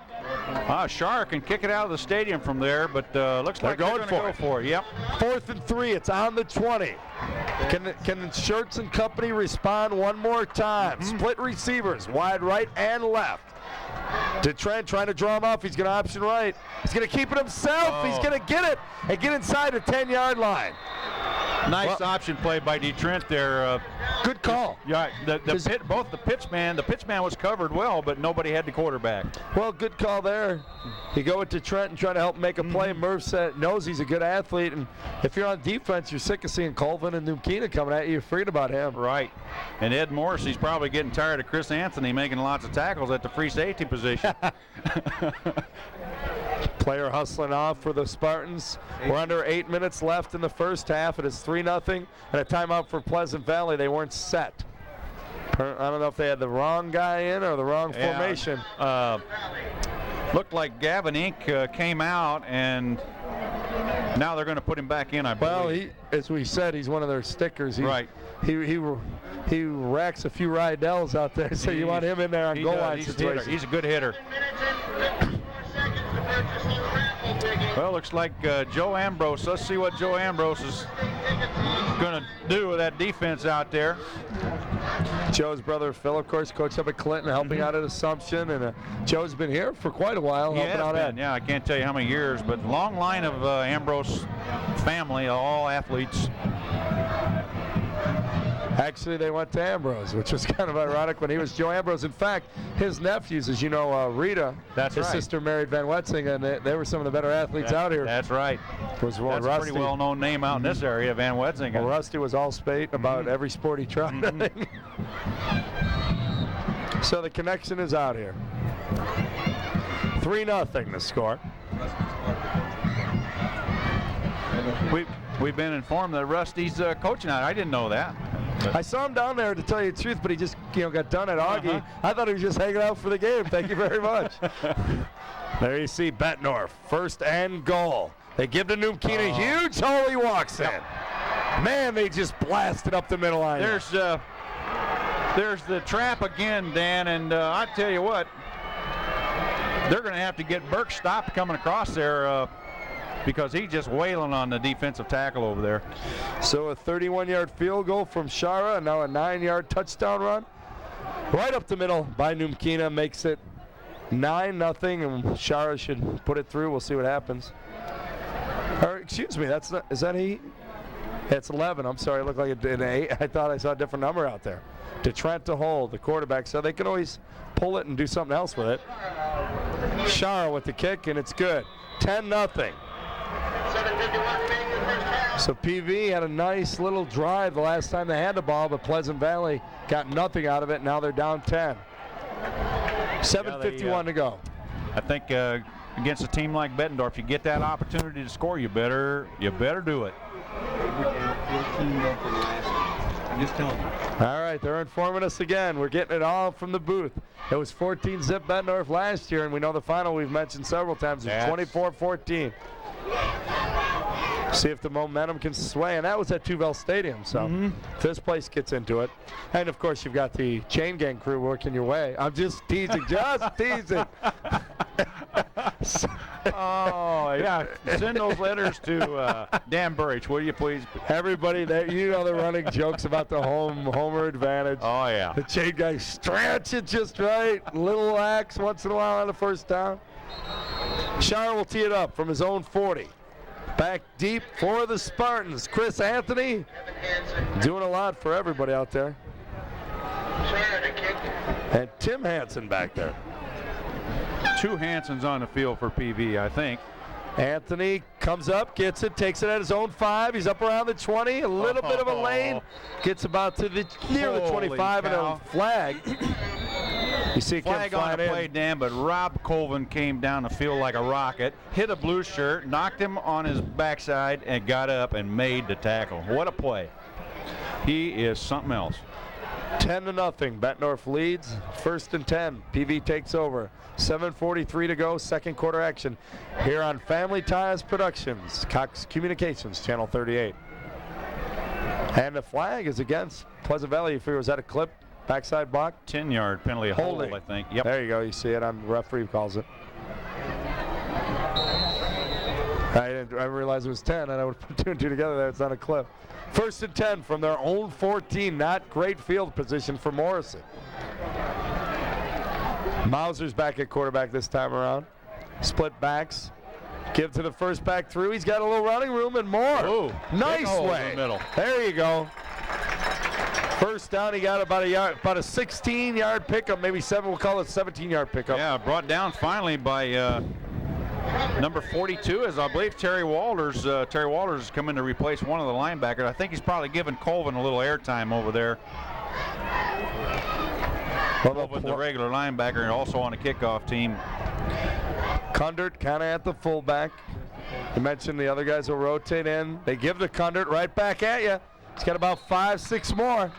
Shark can kick it out of the stadium from there, but looks like They're they're going going to go for it. Yep. 4th and 3. It's on the 20. Can Shirts and Company respond one more time? Split receivers, wide right and left. DeTrent trying to draw him off. He's going to option right. He's going to keep it himself. He's going to get it and get inside the 10-yard line. Nice option play by DeTrent there. Good call. Yeah, both the pitchman was covered well, but nobody had the quarterback. Well, good call there. You go with DeTrent and try to help make a play. Murph knows he's a good athlete, and if you're on defense, you're sick of seeing Colvin and Numkina coming at you. You're forget about him. Right. And Ed Morris, he's probably getting tired of Chris Anthony making lots of tackles at the free safety position. Player hustling off for the Spartans. We're under 8 minutes left in the first half. It is 3-0 and a timeout for Pleasant Valley. They weren't set. I don't know if they had the wrong guy in or the wrong formation. Looked like Gavin Inc. Came out, and now they're going to put him back in, I believe. Well, as we said, he's one of their stickers. Right. He racks a few Rydels out there, so you want him in there on goal line situations. He's a good hitter. Well, looks like Joe Ambrose. Let's see what Joe Ambrose is going to do with that defense out there. Joe's brother Phil, of course, coached up at Clinton, helping out at Assumption, and Joe's been here for quite a while, helping out Ed. Yeah, I can't tell you how many years, but long line of Ambrose family, all athletes. Actually, they went to Ambrose, which was kind of ironic when he was Joe Ambrose. In fact, his nephews, as you know, Rita, his sister married Van Wetzing, and they were some of the better athletes out here. That's right. Was That's a pretty well-known name out in this area, Van Wetzing. Well, Rusty was all spate about every sport he tried. So the connection is out here. 3-0 the score. We've been informed that Rusty's coaching out. I didn't know that. I saw him down there, to tell you the truth, but he just got done at Augie. I thought he was just hanging out for the game. Thank you very much. There you see Bettendorf, first and goal. They give to Numkina, huge hole he walks in. Man, they just blasted up the middle line. There's the trap again, Dan, and I tell you what, they're going to have to get Burke stopped coming across there because he's just wailing on the defensive tackle over there. So a 31-yard field goal from Shara, and now a 9-yard touchdown run. Right up the middle by Numkina makes it 9-0, and Shara should put it through. We'll see what happens. Or, excuse me, is that 8? It's 11. I'm sorry, it looked like an 8. I thought I saw a different number out there. DeTrent to hold, the quarterback, so they can always pull it and do something else with it. Shara with the kick, and it's good. 10-0. So PV had a nice little drive the last time they had the ball, but Pleasant Valley got nothing out of it. Now they're down 10. 7:51 to go. I think against a team like Bettendorf, you get that opportunity to score, you better do it. I'm just telling you. All right, they're informing us again. We're getting it all from the booth. It was 14-zip Bettendorf last year, and we know the final we've mentioned several times is 24-14. See if the momentum can sway, and that was at Tuvell Stadium, so if this place gets into it. And, of course, you've got the chain gang crew working your way. I'm just teasing, Oh, yeah. Send those letters to Dan Burridge, will you please? Everybody, they're running jokes about the homer advantage. Oh, yeah. The chain gang stretch it just right. Little lax once in a while on the first down. Shire will tee it up from his own 40. Back deep for the Spartans. Chris Anthony doing a lot for everybody out there. And Tim Hansen back there. 2 Hansons on the field for PV, I think. Anthony comes up, gets it, takes it at his own 5. He's up around the 20, a little bit of a lane. Gets about to near the 25 and a flag. You see flag on the play, Dan, but Rob Colvin came down the field like a rocket, hit a blue shirt, knocked him on his backside, and got up and made the tackle. What a play. He is something else. 10-0. Bettendorf leads. 1st and 10. PV takes over. 7:43 to go. Second quarter action here on Family Ties Productions, Cox Communications, Channel 38. And the flag is against Pleasant Valley. If it was at a clip, backside block. 10-yard penalty, a hold, I think. Yep. There you go. You see it on the referee calls it. I didn't realize it was 10, and I would put 2 and 2 together there. It's on a clip. 1st and 10 from their own 14. Not great field position for Morrison. Mauser's back at quarterback this time around. Split backs. Give to the first back through. He's got a little running room and more. Ooh, nice way. In the middle. There you go. First down, he got about a 16-yard pickup, maybe 7. We'll call it 17-yard pickup. Yeah, brought down finally by number 42, as I believe Terry Walters. Terry Walters is coming to replace one of the linebackers. I think he's probably giving Colvin a little airtime over there. Colvin, the regular linebacker, and also on the kickoff team. Kundert kind of at the fullback. You mentioned the other guys will rotate in. They give the Kundert right back at you. He's got about 5, 6 more.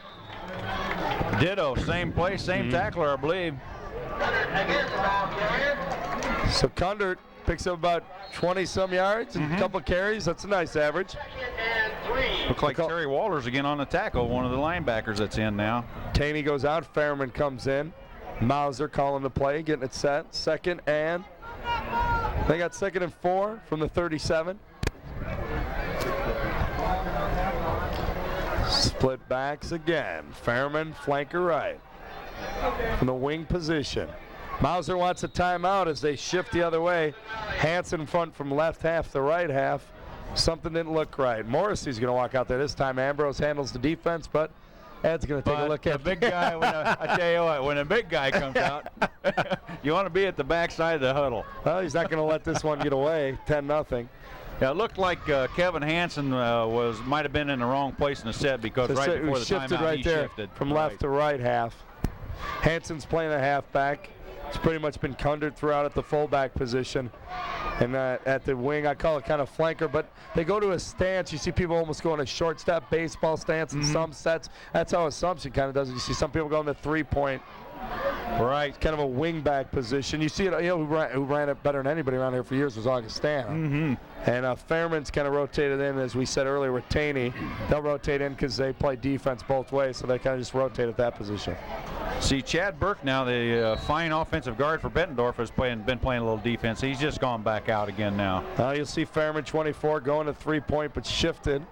Ditto, same place, same tackler, I believe. So Kundert picks up about 20-some yards and a couple carries. That's a nice average. Looks like Terry Walters again on the tackle, one of the linebackers that's in now. Taney goes out, Fairman comes in. Mauser calling the play, getting it set. 2nd and they got 2nd and 4 from the 37. Split backs again. Fairman, flanker right. From the wing position. Mauser wants a timeout as they shift the other way. Hanson in front from left half to right half. Something didn't look right. Morrissey's going to walk out there this time. Ambrose handles the defense, but Ed's going to take a look at the big guy. I tell you what, when a big guy comes out, you want to be at the backside of the huddle. Well, he's not going to let this one get away. 10-0. Yeah, it looked like Kevin Hanson might have been in the wrong place in the set because right before the shifted timeout right he there shifted. from left to right half. Hanson's playing a halfback. It's pretty much been Kundert throughout at the fullback position. And at the wing, I call it kind of flanker, but they go to a stance. You see people almost going a short step baseball stance in some sets. That's how Assumption kind of does it. You see some people going to 3-point. Right. It's kind of a wing back position. You see it, who ran it better than anybody around here for years was Augustana. And Fairman's kind of rotated in, as we said earlier, with Taney. They'll rotate in because they play defense both ways, so they kind of just rotate at that position. See, Chad Burke now, the fine offensive guard for Bettendorf, has been playing a little defense. He's just gone back out again now. You'll see Fairman 24 going to 3-point, but shifted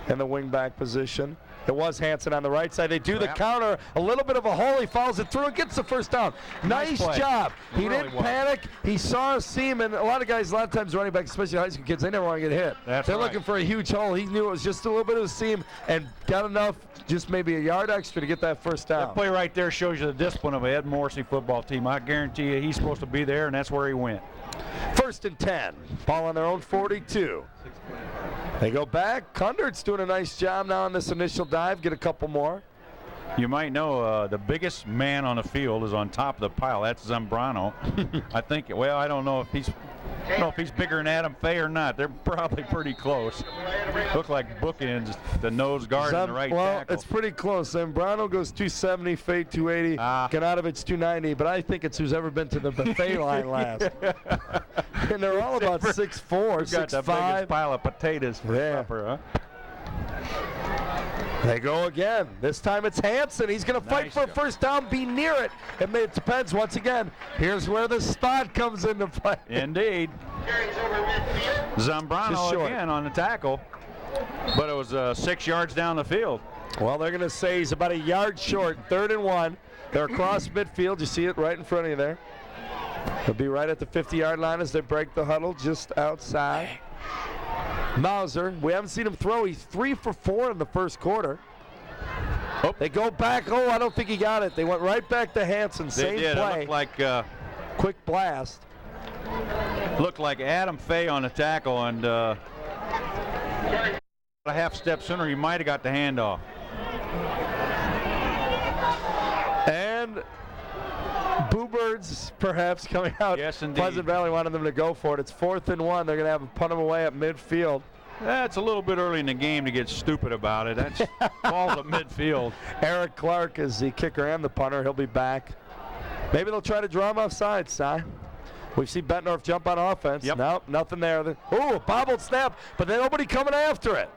in the wing back position. It was Hanson on the right side. They do the counter, a little bit of a hole. He follows it through and gets the first down. Nice job. He didn't panic. He saw a seam, and a lot of times running backs, especially high school kids, they never want to get hit. They're looking for a huge hole. He knew it was just a little bit of a seam and got enough, just maybe a yard extra to get that first down. That play right there shows you the discipline of an Ed Morrissey football team. I guarantee you he's supposed to be there, and that's where he went. 1st and 10. Ball on their own 42. They go back. Kundert's doing a nice job now on this initial dive. Get a couple more. You might know the biggest man on the field is on top of the pile. That's Zambrano. I think. Well, I don't know if he's bigger than Adam Fay or not. They're probably pretty close. Look like bookends. The nose guard and the right tackle. It's pretty close. Zambrano goes 270, Fay 280, Ganatovich 290. But I think it's who's ever been to the buffet line last. And they're all about 6'4", 6'5". Got the biggest pile of potatoes for supper, huh? They go again. This time it's Hanson. He's going to fight for a first down, be near it. It depends once again. Here's where the spot comes into play. Indeed. Zambrano again on the tackle, but it was 6 yards down the field. Well, they're going to say he's about a yard short, 3rd and 1. They're across midfield. You see it right in front of you there. He'll be right at the 50-yard line as they break the huddle just outside. Mauser, we haven't seen him throw. He's 3 for 4 in the first quarter. Oh. They go back. Oh, I don't think he got it. They went right back to Hanson. Same play. It looked like quick blast. Looked like Adam Fay on the tackle, and a half step sooner he might have got the handoff. And Boo Birds perhaps coming out. Yes, indeed. Pleasant Valley wanted them to go for it. It's 4th and 1. They're going to have to punt them away at midfield. That's a little bit early in the game to get stupid about it. That's balls at midfield. Eric Clark is the kicker and the punter. He'll be back. Maybe they'll try to draw him offside, Si. We've seen Bettendorf jump on offense. Yep. Nope, nothing there. Ooh, a bobbled snap, but then nobody coming after it.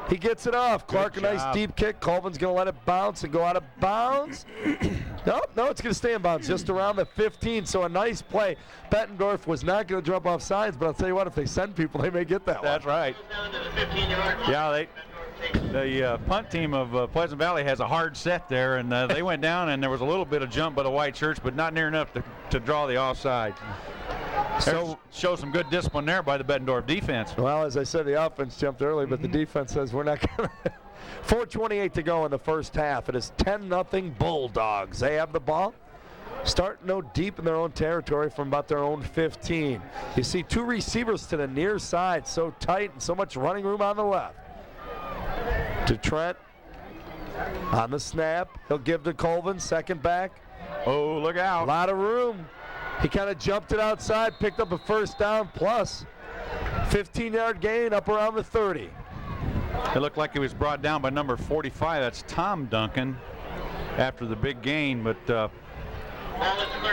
He gets it off. Clark, a nice deep kick. Colvin's going to let it bounce and go out of bounds. No, it's going to stay in bounds just around the 15. So a nice play. Bettendorf was not going to jump off sides, but I'll tell you what, if they send people, they may get that That's one. right. Yeah, the punt team of Pleasant Valley has a hard set there, and they went down, and there was a little bit of jump by the white shirts, but not near enough to draw the offside. So show some good discipline there by the Bettendorf defense. Well, as I said, the offense jumped early, but the defense says we're not going to. 4:28 to go in the first half. It is 10-0 Bulldogs. They have the ball. Starting to go deep in their own territory from about their own 15. You see two receivers to the near side, so tight and so much running room on the left. To Trent on the snap. He'll give to Colvin, second back. Oh, look out. A lot of room. He kind of jumped it outside, picked up a first down, plus 15-yard gain up around the 30. It looked like he was brought down by number 45. That's Tom Duncan after the big gain, but I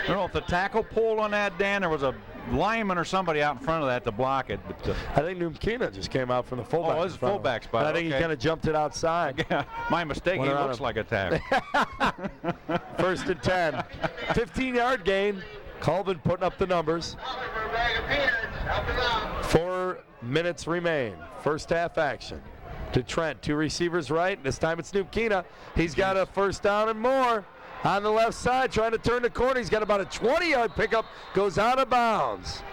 don't know if the tackle pulled on that, Dan. There was a lineman or somebody out in front of that to block it. But, I think Numkina just came out from the fullback. Oh, this is fullback spot. I think he kind of jumped it outside. My mistake. He looks like a tackle. First and 10. 15-yard gain. Colvin putting up the numbers. 4 minutes remain. First half action. To Trent, two receivers right. This time it's Numkina. He's got a first down and more. On the left side, trying to turn the corner. He's got about a 20-yard pickup. Goes out of bounds.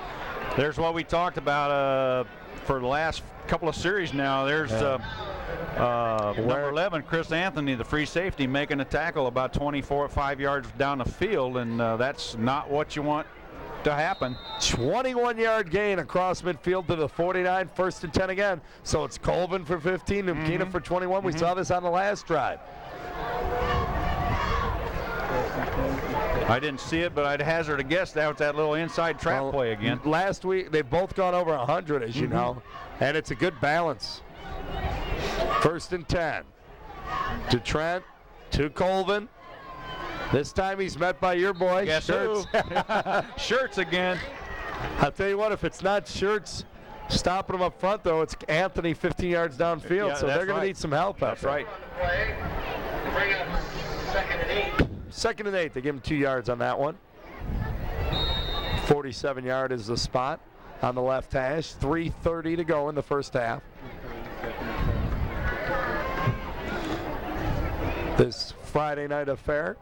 There's what we talked about for the last couple of series now. There's number 11, Chris Anthony, the free safety, making a tackle about 5 yards down the field, and that's not what you want to happen. 21-yard gain across midfield to the 49. First and 10 again. So it's Colvin for 15, Numkina for 21. We saw this on the last drive. I didn't see it, but I'd hazard a guess that was that little inside trap play again. Last week, they've both gone over 100, as you know, and it's a good balance. First and 10. To Trent, to Colvin. This time he's met by your boy, Guess Shirts. Shirts again. I'll tell you what, if it's not Shirts stopping him up front, though, it's Anthony 15 yards downfield, Yeah, so they're going to need some help. That's right. Bring up 2nd and 8. 2nd and 8. They give him 2 yards on that one. 47-yard is the spot on the left hash. 3:30 to go in the first half. This Friday night affair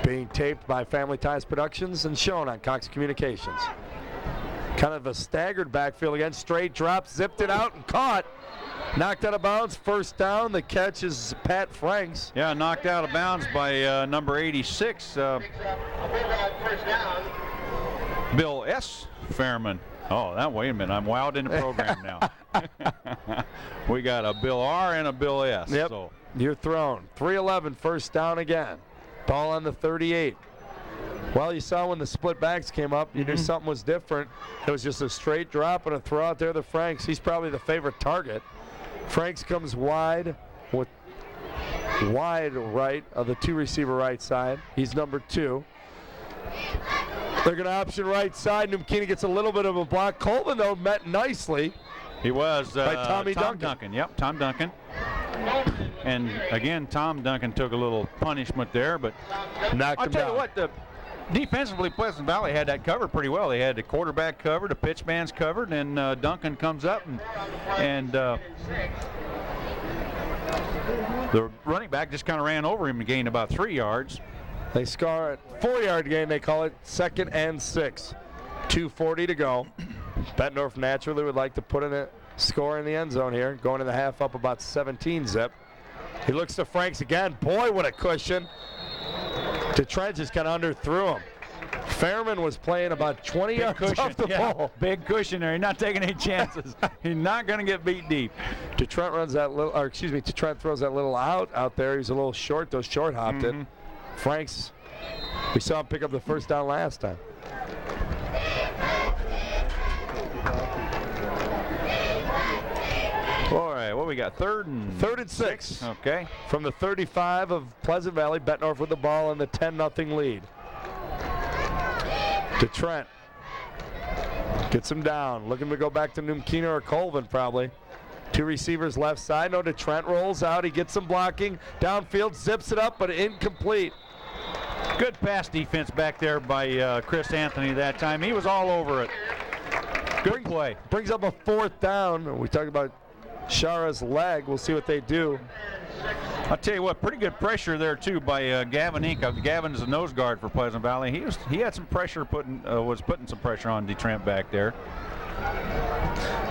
being taped by Family Ties Productions and shown on Cox Communications. Kind of a staggered backfield again. Straight drop, zipped it out and caught. Knocked out of bounds, first down. The catch is Pat Franks. Yeah, knocked out of bounds by number 86, First down. Bill S. Fairman. Oh, wait a minute. I'm wowed in the program now. We got a Bill R. and a Bill S. Yep, So. you're thrown. 3:11, first down again. Ball on the 38. Well, you saw when the split backs came up, you knew something was different. It was just a straight drop and a throw out there to Franks. He's probably the favorite target. Franks comes wide with wide right of the two receiver right side. He's number 2. They're going to option right side. Numkina gets a little bit of a block. Colvin, though, met nicely. He was By Tom Duncan. Yep, Tom Duncan. And again, Tom Duncan took a little punishment there, but Knocked I'll him tell down. you what, defensively, Pleasant Valley had that covered pretty well. They had the quarterback covered, the pitch man's covered, and Duncan comes up and the running back just kind of ran over him and gained about 3 yards. They score it. 4-yard gain, they call it. 2nd and 6. 2:40 to go. Bettendorf naturally would like to put in a score in the end zone here. Going in the half up about 17 zip. He looks to Franks again. Boy, what a cushion. Trent just kind of underthrew him. Fairman was playing about 20 yards off the ball. Big cushion there. He's not taking any chances. He's not going to get beat deep. Trent runs that little, or excuse me, Trent throws that little out there. He's a little short, though short hopped it. Franks, we saw him pick up the first down last time. All right, what we got? 3rd and 6. Okay. From the 35 of Pleasant Valley, Bettendorf with the ball in the 10-0 lead. To Trent. Gets him down. Looking to go back to Numkina or Colvin probably. Two receivers left side. No, Trent rolls out. He gets some blocking. Downfield, zips it up, but incomplete. Good pass defense back there by Chris Anthony that time. He was all over it. Good play. Brings up a 4th down. We talked about Shara's leg. We'll see what they do. I'll tell you what, pretty good pressure there too by Gavin Inca. Gavin is a nose guard for Pleasant Valley. He had some pressure was putting some pressure on DeTrent back there,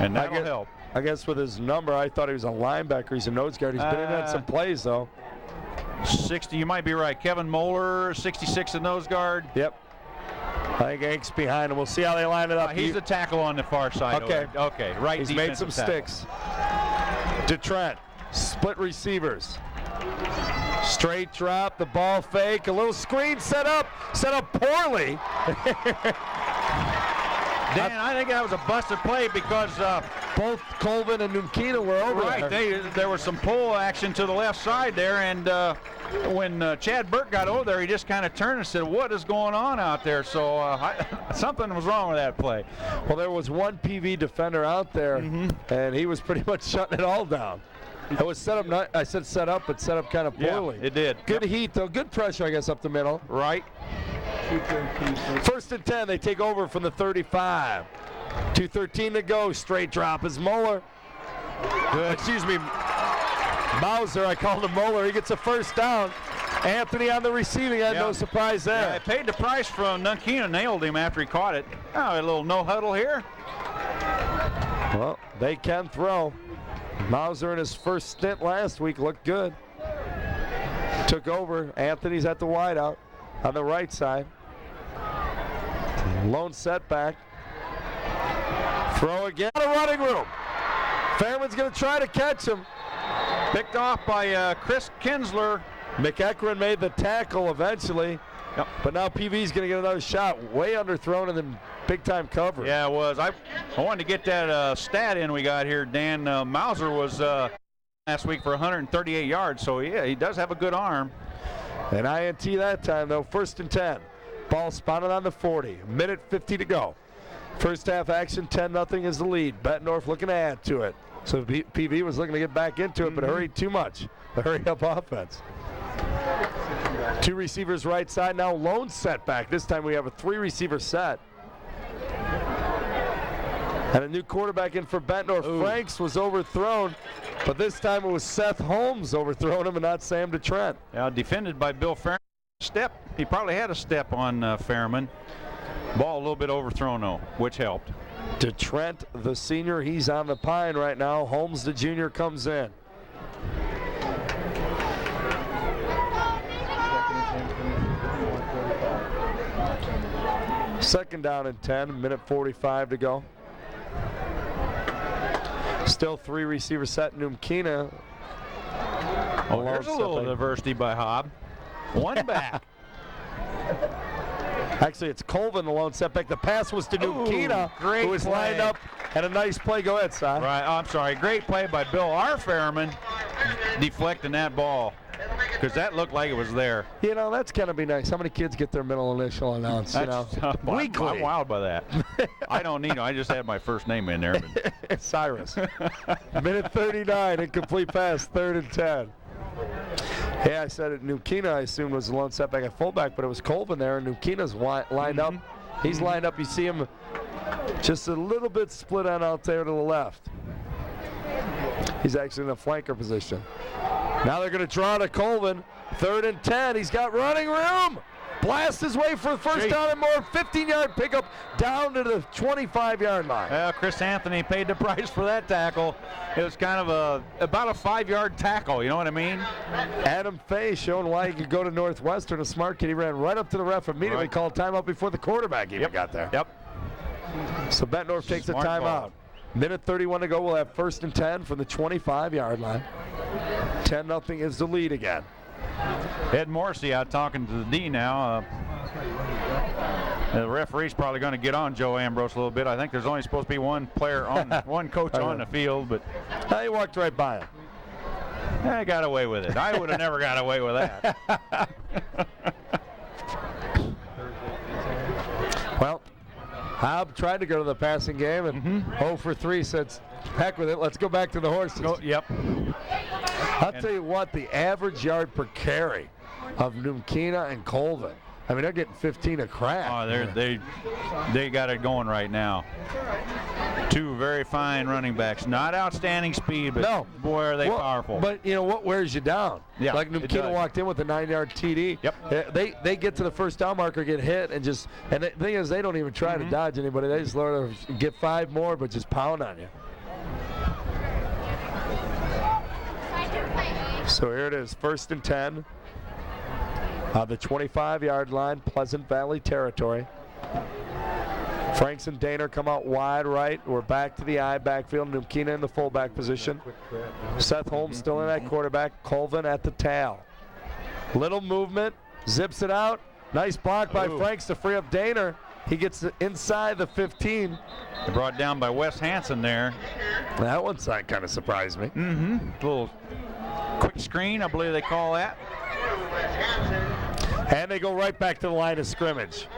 and that'll help. I guess with his number, I thought he was a linebacker. He's a nose guard. He's been in on some plays though. 60, you might be right. Kevin Moeller, 66, the nose guard. Yep. I think Hank's behind him. We'll see how they line it up. He's the tackle on the far side. Okay. Okay. Right. He's made some tackle. sticks. DeTrent, split receivers. Straight drop, the ball fake, a little screen set up poorly. Dan, I think that was a busted play because both Colvin and Numkina were over there. There was some pull action to the left side there, and when Chad Burke got over there, he just kind of turned and said, "What is going on out there?" So something was wrong with that play. Well, there was one PV defender out there, and he was pretty much shutting it all down. It was set up. I said set up, but set up kind of poorly. Yeah, it did. Good heat though. Good pressure, I guess, up the middle. Right. 1st and 10. They take over from the 35. 2:13 to go. Straight drop is Moeller. Excuse me, Mauser. I called him Moeller. He gets a 1st down. Anthony on the receiving end. No surprise there. Yeah, I paid the price from Nunkina. Nailed him after he caught it. Oh, a little no huddle here. Well, they can throw. Mauser in his first stint last week looked good. Took over. Anthony's at the wideout on the right side. Lone setback. Throw again. Out of running room. Fairman's going to try to catch him. Picked off by Chris Kinsler. McEachran made the tackle eventually. Yep. But now PV's going to get another shot. Way underthrown and then big-time cover. Yeah, it was. I wanted to get that stat in we got here, Dan. Mauser was last week for 138 yards, so yeah, he does have a good arm. And INT that time, though. 1st and 10. Ball spotted on the 40. Minute 50 to go. First half action, 10-0 is the lead. Bettendorf looking to add to it. So PV was looking to get back into it, but hurried too much. The hurry-up offense. Two receivers right side, now lone setback. This time we have a 3-receiver set. And a new quarterback in for Bettendorf. Franks was overthrown, but this time it was Seth Holmes overthrowing him and not Sam DeTrent. Now defended by Bill Fairman. He probably had a step on Fairman. Ball a little bit overthrown though, which helped. DeTrent, the senior, he's on the pine right now. Holmes, the junior, comes in. Second down and 10, minute 45 to go. Still 3 receivers set. Numkina. Oh, there's a little diversity by Hobb. One back. Actually, it's Colvin, the lone setback. The pass was to Numkina, who was lined up, and a nice play. Go ahead, Si. Right, I'm sorry. Great play by Bill R. Fairman, deflecting that ball, because that looked like it was there. You know, that's going to be nice. How many kids get their middle initial announced, you know? Weekly. I'm wild by that. I don't need it. I just had my first name in there. But. Cyrus. Minute 39, incomplete pass, 3rd and 10. Yeah, I said it. Numkina, I assumed, was the lone setback at fullback, but it was Colvin there, and Numkina's lined up. He's lined up. You see him just a little bit split on out there to the left. He's actually in the flanker position. Now they're going to draw to Colvin. 3rd and 10. He's got running room. Blast his way for the first down and more. 15-yard pickup down to the 25-yard line. Well, Chris Anthony paid the price for that tackle. It was kind of about a 5-yard tackle, you know what I mean? Adam Fay showing why he could go to Northwestern. A smart kid. He ran right up to the ref immediately, called timeout before the quarterback even got there. So Bettendorf takes a timeout. Minute 31 to go. We'll have 1st and 10 from the 25-yard line. 10-0 is the lead again. Ed Morrissey out talking to the D now. The referee's probably going to get on Joe Ambrose a little bit. I think there's only supposed to be one player on, one coach on the field, but he walked right by him. I got away with it. I would have never got away with that. Well, Hobb tried to go to the passing game, and 0 for 3 said, heck with it, let's go back to the horses. Yep. I'll tell you what, the average yard per carry of Numkina and Colvin, I mean, they're getting 15 a crack. Oh, they got it going right now. Two very fine running backs. Not outstanding speed, but no. Boy, are they powerful. But, you know, what wears you down? Yeah, like Numkina walked in with a 9-yard TD. Yep. They get to the first down marker, get hit, and the thing is, they don't even try to dodge anybody. They just learn to get 5 more, but just pound on you. So here it is, 1st and 10. The 25-yard line, Pleasant Valley territory. Franks and Daner come out wide right. We're back to the I backfield. Numkina in the fullback position. Seth Holmes still in that quarterback. Colvin at the tail. Little movement, zips it out. Nice block by Franks to free up Daner. He gets inside the 15. Brought down by Wes Hansen there. That one kind of surprised me. Little quick screen, I believe they call that. And they go right back to the line of scrimmage.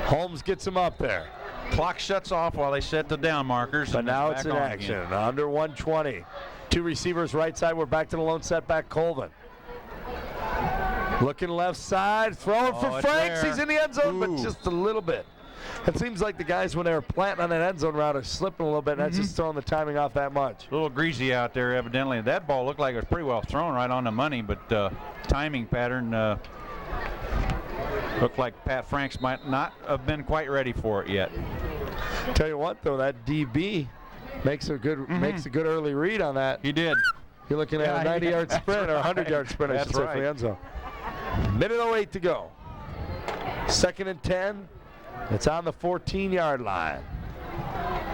Holmes gets him up there. Clock shuts off while they set the down markers. But now it's in action. Again. Under 120. 2 receivers right side. We're back to the lone setback, Colvin. Looking left side. Throwing for Franks. He's in the end zone, but just a little bit. It seems like the guys, when they were planting on that end zone route, are slipping a little bit, and that's just throwing the timing off that much. A little greasy out there, evidently. That ball looked like it was pretty well thrown right on the money, but timing pattern looked like Pat Franks might not have been quite ready for it yet. Tell you what, though, that DB makes a good early read on that. He did. You're looking at a 90-yard sprint or a 100-yard sprint, I should say, for the end zone. Minute 08 to go. 2nd and 10. It's on the 14-yard line.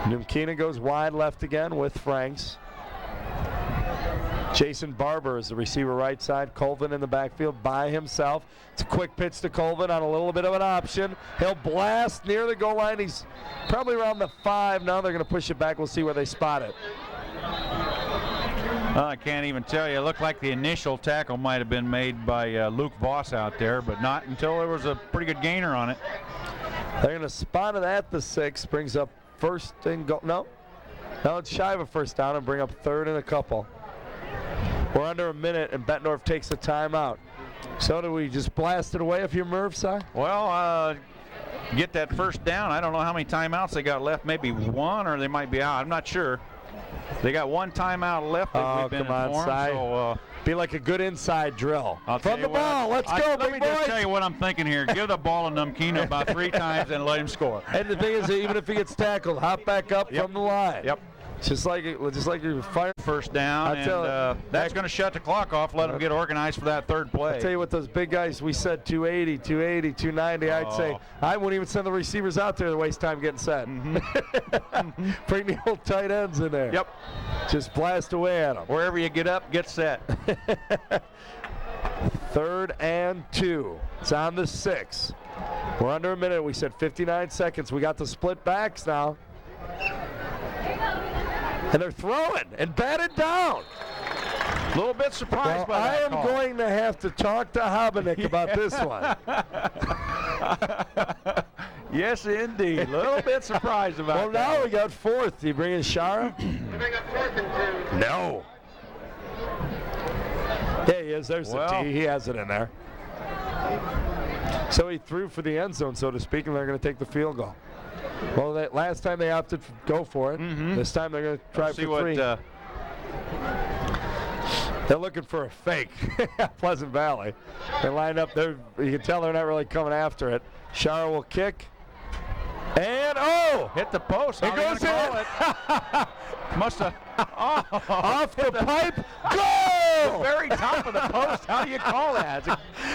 Numkina goes wide left again with Franks. Jason Barber is the receiver right side. Colvin in the backfield by himself. It's a quick pitch to Colvin on a little bit of an option. He'll blast near the goal line. He's probably around the 5. Now they're going to push it back. We'll see where they spot it. I can't even tell you. It looked like the initial tackle might have been made by Luke Voss out there, but not until there was a pretty good gainer on it. They're going to spot it at the 6. Brings up 1st and goal. No, it's shy of a 1st down and bring up 3rd and a couple. We're under a minute, and Bettendorf takes a timeout. So do we just blast it away if you're Merv, Si? Well, get that 1st down. I don't know how many timeouts they got left. Maybe 1, or they might be out. I'm not sure. They got 1 timeout left. We've been informed, so be like a good inside drill. From the ball, let's go, let me just tell you what I'm thinking here. Give the ball to Numkina about 3 times and let him score. And the thing is, even if he gets tackled, hop back up from the line. Yep. Just like you're firing. 1st down, and that's going to shut the clock off, let them get organized for that 3rd play. I'll tell you what, those big guys, we said 280, 290, I'd say. I wouldn't even send the receivers out there to waste time getting set. Bring the old tight ends in there. Yep. Just blast away at them. Wherever you get up, get set. 3rd and 2. It's on the 6. We're under a minute. We said 59 seconds. We got the split backs now. And they're throwing and batted down. A little bit surprised by that I am going to have to talk to Habenik about this one. Yes, indeed. A little bit surprised about that. Well, now we got 4th. Do you bring in Shara? Bring up 4th and 2. No. Yeah, he is. There's the T. He has it in there. So he threw for the end zone, so to speak, and they're going to take the field goal. Well, last time they opted to go for it. This time they're going to try for 3. They're looking for a fake. Pleasant Valley. They line up there. You can tell they're not really coming after it. Shara will kick. And, hit the post. It goes in. Must have. Off the pipe. Goal! The very top of the post. How do you call that?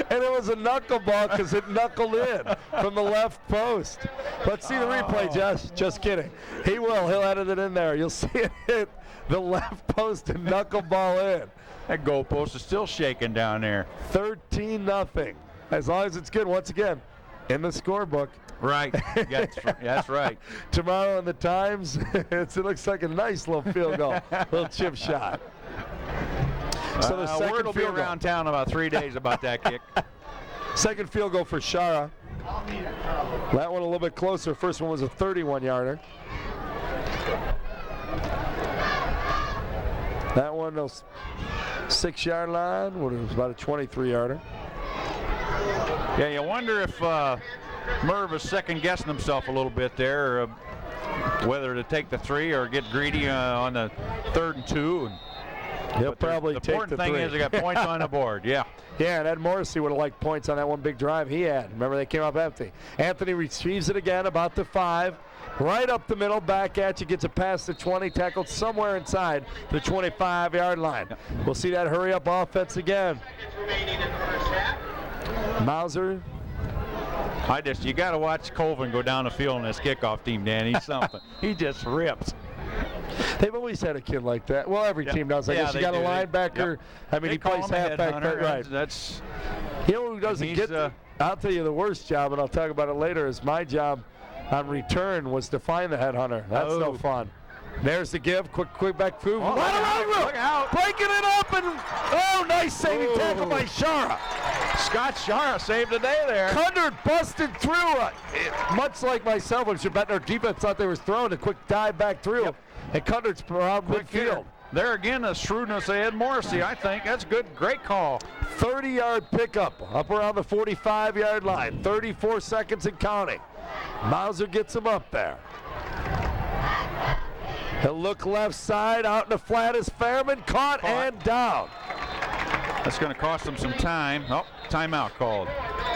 And it was a knuckleball because it knuckled in from the left post. Let's see the replay, Jess. Just kidding. He will. He'll edit it in there. You'll see it hit the left post and knuckleball in. That goal post is still shaking down there. 13-0. As long as it's good, once again, in the scorebook. Right. That's right. Tomorrow in the Times, it looks like a nice little field goal, little chip shot. So the second word will be field around town in about 3 days about that kick. Second field goal for Shara. That one a little bit closer. First one was a 31-yarder. That one, the 6-yard line, was about a 23-yarder. Yeah, you wonder if Merv is second-guessing himself a little bit there, whether to take the 3 or get greedy on the 3rd and 2. He'll probably take the 3. The important thing is they got points on the board, yeah. Yeah, and Ed Morrissey would have liked points on that one big drive he had. Remember, they came up empty. Anthony retrieves it again, about the 5. Right up the middle, back at you, gets it past the 20, tackled somewhere inside the 25-yard line. We'll see that hurry-up offense again. Mauser. You got to watch Colvin go down the field in this kickoff team, Dan. He's something. He just rips. They've always had a kid like that. Well, every team does. I guess you got a linebacker. I mean, he plays halfback. Right. That's. You know who doesn't get? I'll tell you the worst job, and I'll talk about it later. Is my job on return was to find the headhunter. That's no fun. There's the give. Quick back move. Look out. Breaking it up and nice saving tackle by Shara. Scott Shara saved the day there. Cundert busted through. Much like myself, when Bettendorf defense thought they was throwing a quick dive back through. Yep. And Cundert's around midfield. There again, the shrewdness of Ed Morrissey, I think. That's good. Great call. 30-yard pickup up around the 45-yard line. 34 seconds and counting. Mauser gets him up there. He'll look left side, out in the flat is Fairman, caught and down. That's going to cost him some time. Oh, timeout called.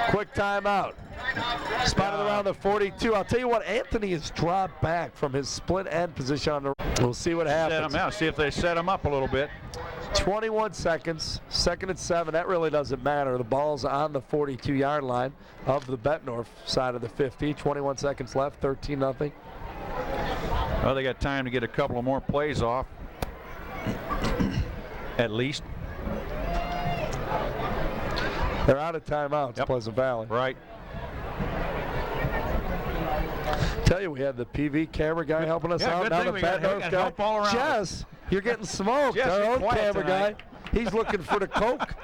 Quick timeout. Spotted around the 42. I'll tell you what, Anthony has dropped back from his split end position on the. We'll see what happens. Set him out. See if they set him up a little bit. 21 seconds, 2nd and 7. That really doesn't matter. The ball's on the 42-yard line of the Bettendorf side of the 50. 21 seconds left, 13-0. Well, they got time to get a couple of more plays off, at least. They're out of timeouts, Pleasant Valley. Right. Tell you, we had the PV camera guy helping us out. Now the Bettendorf guy. All around. Jess, you're getting smoked. Jess, our own camera tonight. guy. He's looking for the Coke.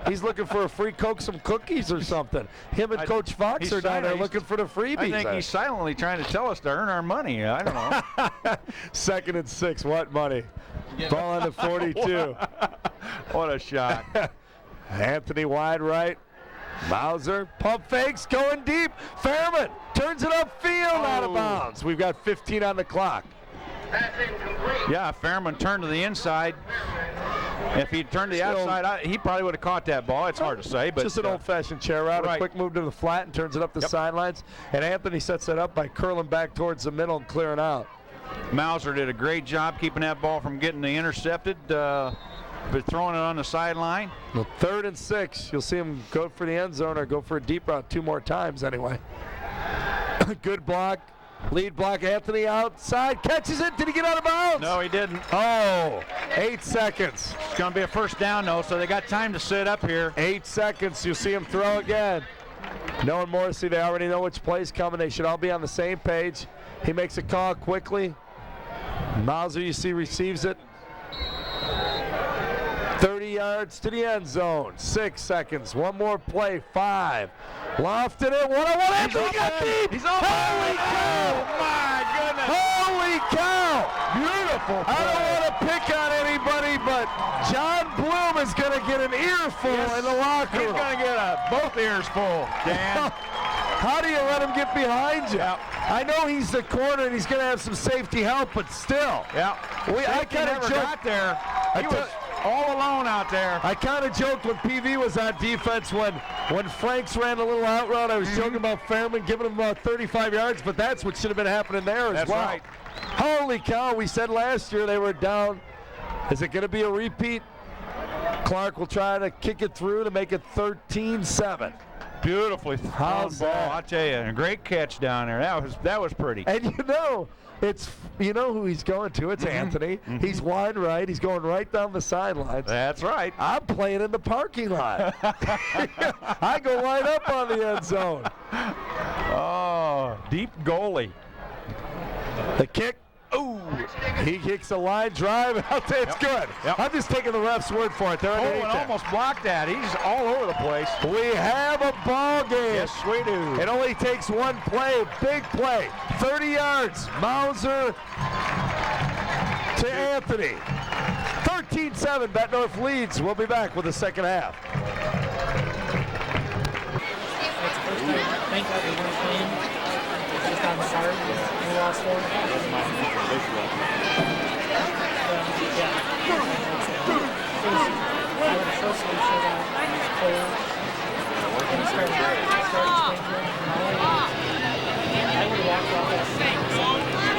He's looking for a free Coke, some cookies or something. Him and Coach Fox are down there looking for the freebies. I think he's silently trying to tell us to earn our money. I don't know. 2nd and 6. What money? Ball on the 42. What a shot. Anthony wide right. Mauser, pump fakes, going deep. Fairman turns it upfield, out of bounds. We've got 15 on the clock. Yeah, Fairman turned to the inside. If he'd turned to the outside, he probably would have caught that ball. It's hard to say, but just an old-fashioned chair route. Right. A quick move to the flat and turns it up the sidelines. And Anthony sets it up by curling back towards the middle and clearing out. Mauser did a great job keeping that ball from getting intercepted. But throwing it on the sideline. Well, 3rd and 6. You'll see him go for the end zone or go for a deep route 2 more times anyway. Good block. Lead block. Anthony outside. Catches it. Did he get out of bounds? No, he didn't. 8 seconds. It's going to be a first down, though, so they got time to sit up here. 8 seconds. You'll see him throw again. Knowing Morrissey, they already know which play's coming. They should all be on the same page. He makes a call quickly. Mauser, you see, receives it. 30 yards to the end zone. 6 seconds. One more play. 5. Lofted it. 1-on-1. Anthony got deep. He's open. Holy cow. Oh, my goodness. Holy cow. Beautiful play. I don't want to pick on anybody, but John Bloom is going to get an earful in the locker room. He's going to get both ears full, Dan. How do you let him get behind you? Yep. I know he's the corner and he's going to have some safety help, but still. Yeah. I kind of got there. He was all alone out there. I kind of joked when PV was on defense when Franks ran a little out route. I was joking about Fairman giving him about 35 yards, but that's what should have been happening there as well. That's right. Holy cow, we said last year they were down. Is it going to be a repeat? Clark will try to kick it through to make it 13-7. Beautifully thrown ball, I tell you. A great catch down there. That was pretty. And you know who he's going to. It's Anthony. He's wide right. He's going right down the sidelines. That's right. I'm playing in the parking lot. I go right up on the end zone. Oh, deep goalie. The kick. Ooh, he kicks a line drive. I'll tell you, it's good. Yep. I'm just taking the ref's word for it. They're Oh, underneath and there. almost blocked that. He's all over the place. We have a ball game. Yes, we do. It only takes one play, big play, 30 yards. Mauser to Anthony. 13-7, Bettendorf leads. We'll be back with the second half. That's the first time I think I've ever won a game just on the card. We lost four. That's my first one. Yeah. I was the first one showed out. It was cold. And it started sprinkling. I would have walked off that thing.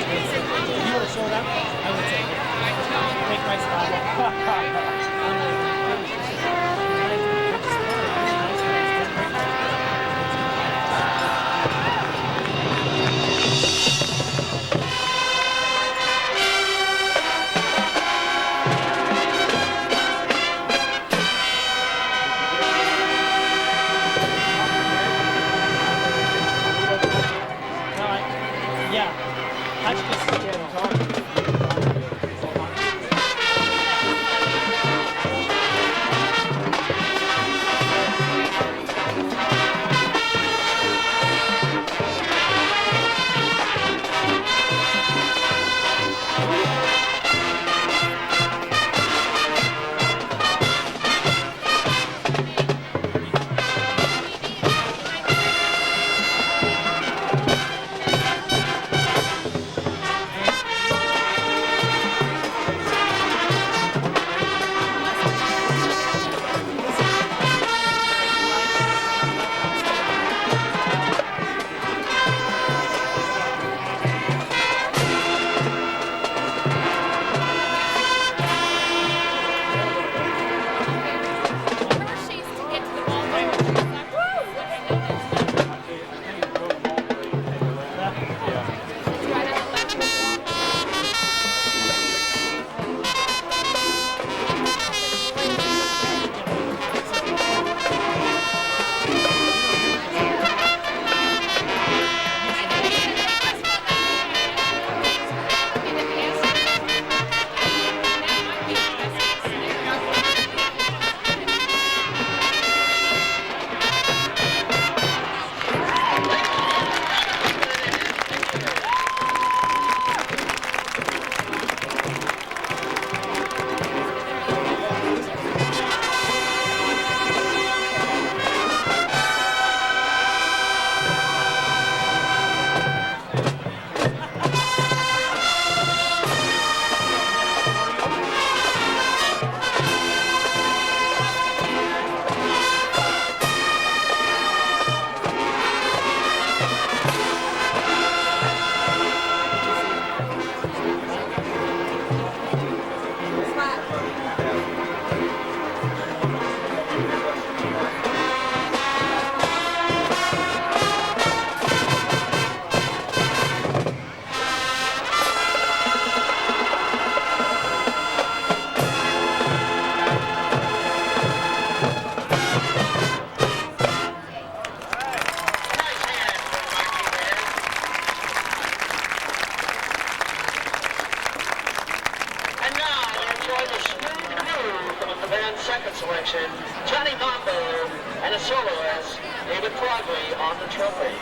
If you would have showed up, I would say, take my spot. Yeah, I just scared of talking. Second selection, Johnny Mambo, and a soloist, David Progley on the trumpet.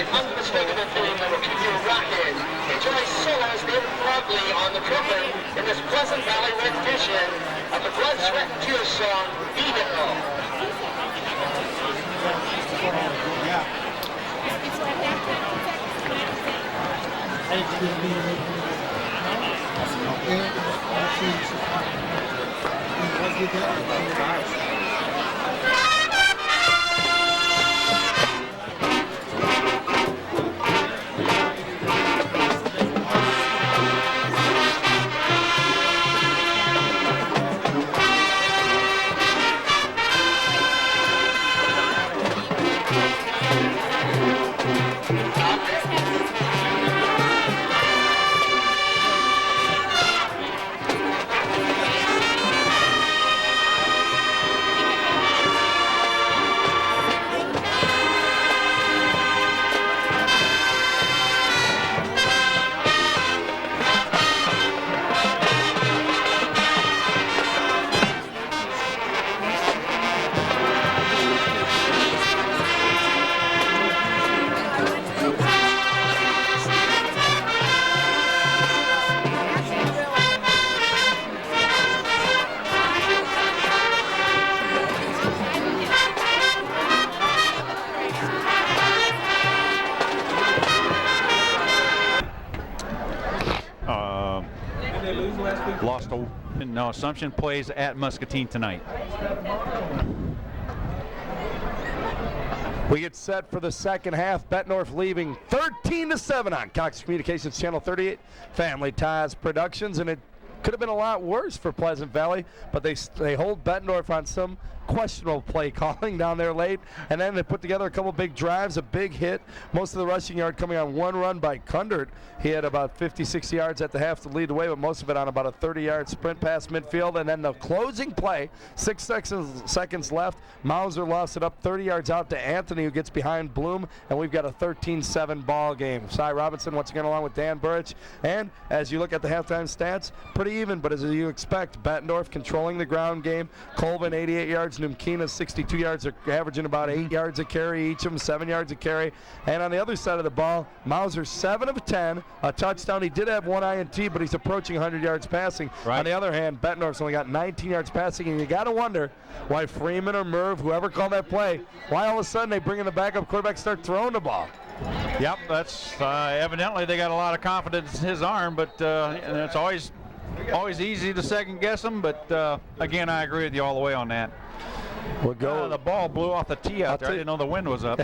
an unmistakable theme that will keep you rocking. Enjoy solos David Broadley on the program in this Pleasant Valley rendition of the Blood, Sweat, and Tears song, Vehicle. Lost a no. Assumption plays at Muscatine tonight. We get set for the second half. Bettendorf leaving 13-7 on Cox Communications Channel 38, Family Ties Productions, and it could have been a lot worse for Pleasant Valley, but they hold Bettendorf on some questionable play calling down there late, and then they put together a couple big drives, a big hit, most of the rushing yard coming on one run by Kundert. He had about 56 yards at the half to lead the way, but most of it on about a 30-yard sprint past midfield, and then the closing play, 6 seconds left, Mauser lost it up 30 yards out to Anthony, who gets behind Bloom, and we've got a 13-7 ball game. Cy Robinson once again along with Dan Burrich, and as you look at the halftime stats, pretty even, but as you expect, Bettendorf controlling the ground game, Colvin 88 yards, Numkina 62 yards, they're averaging about 8 yards a carry each of them, 7 yards a carry. And on the other side of the ball, Mauser 7 of 10, a touchdown. He did have one INT, but he's approaching 100 yards passing. Right. On the other hand, Bettendorf's only got 19 yards passing, and you got to wonder why Freeman or Merv, whoever called that play, why all of a sudden they bring in the backup quarterback, start throwing the ball. Yep, that's evidently they got a lot of confidence in his arm, but it's always easy to second guess him. But again, I agree with you all the way on that. We'll go. The ball blew off the tee out there. I didn't know the wind was up.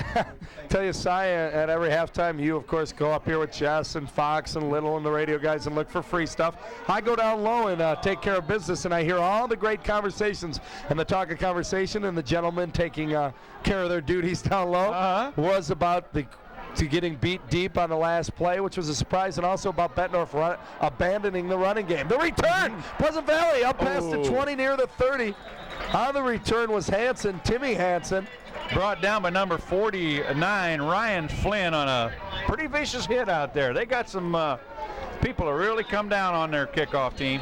Tell you, Cy, at every halftime, you, of course, go up here with Jess and Fox and Little and the radio guys and look for free stuff. I go down low and take care of business, and I hear all the great conversations. And the talk of conversation and the gentlemen taking care of their duties down low was about to getting beat deep on the last play, which was a surprise, and also about Bettendorf abandoning the running game. The return, Pleasant Valley up past the 20 near the 30. On the return was Hansen, Timmy Hansen. Brought down by number 49, Ryan Flynn, on a pretty vicious hit out there. They got some people who really come down on their kickoff team.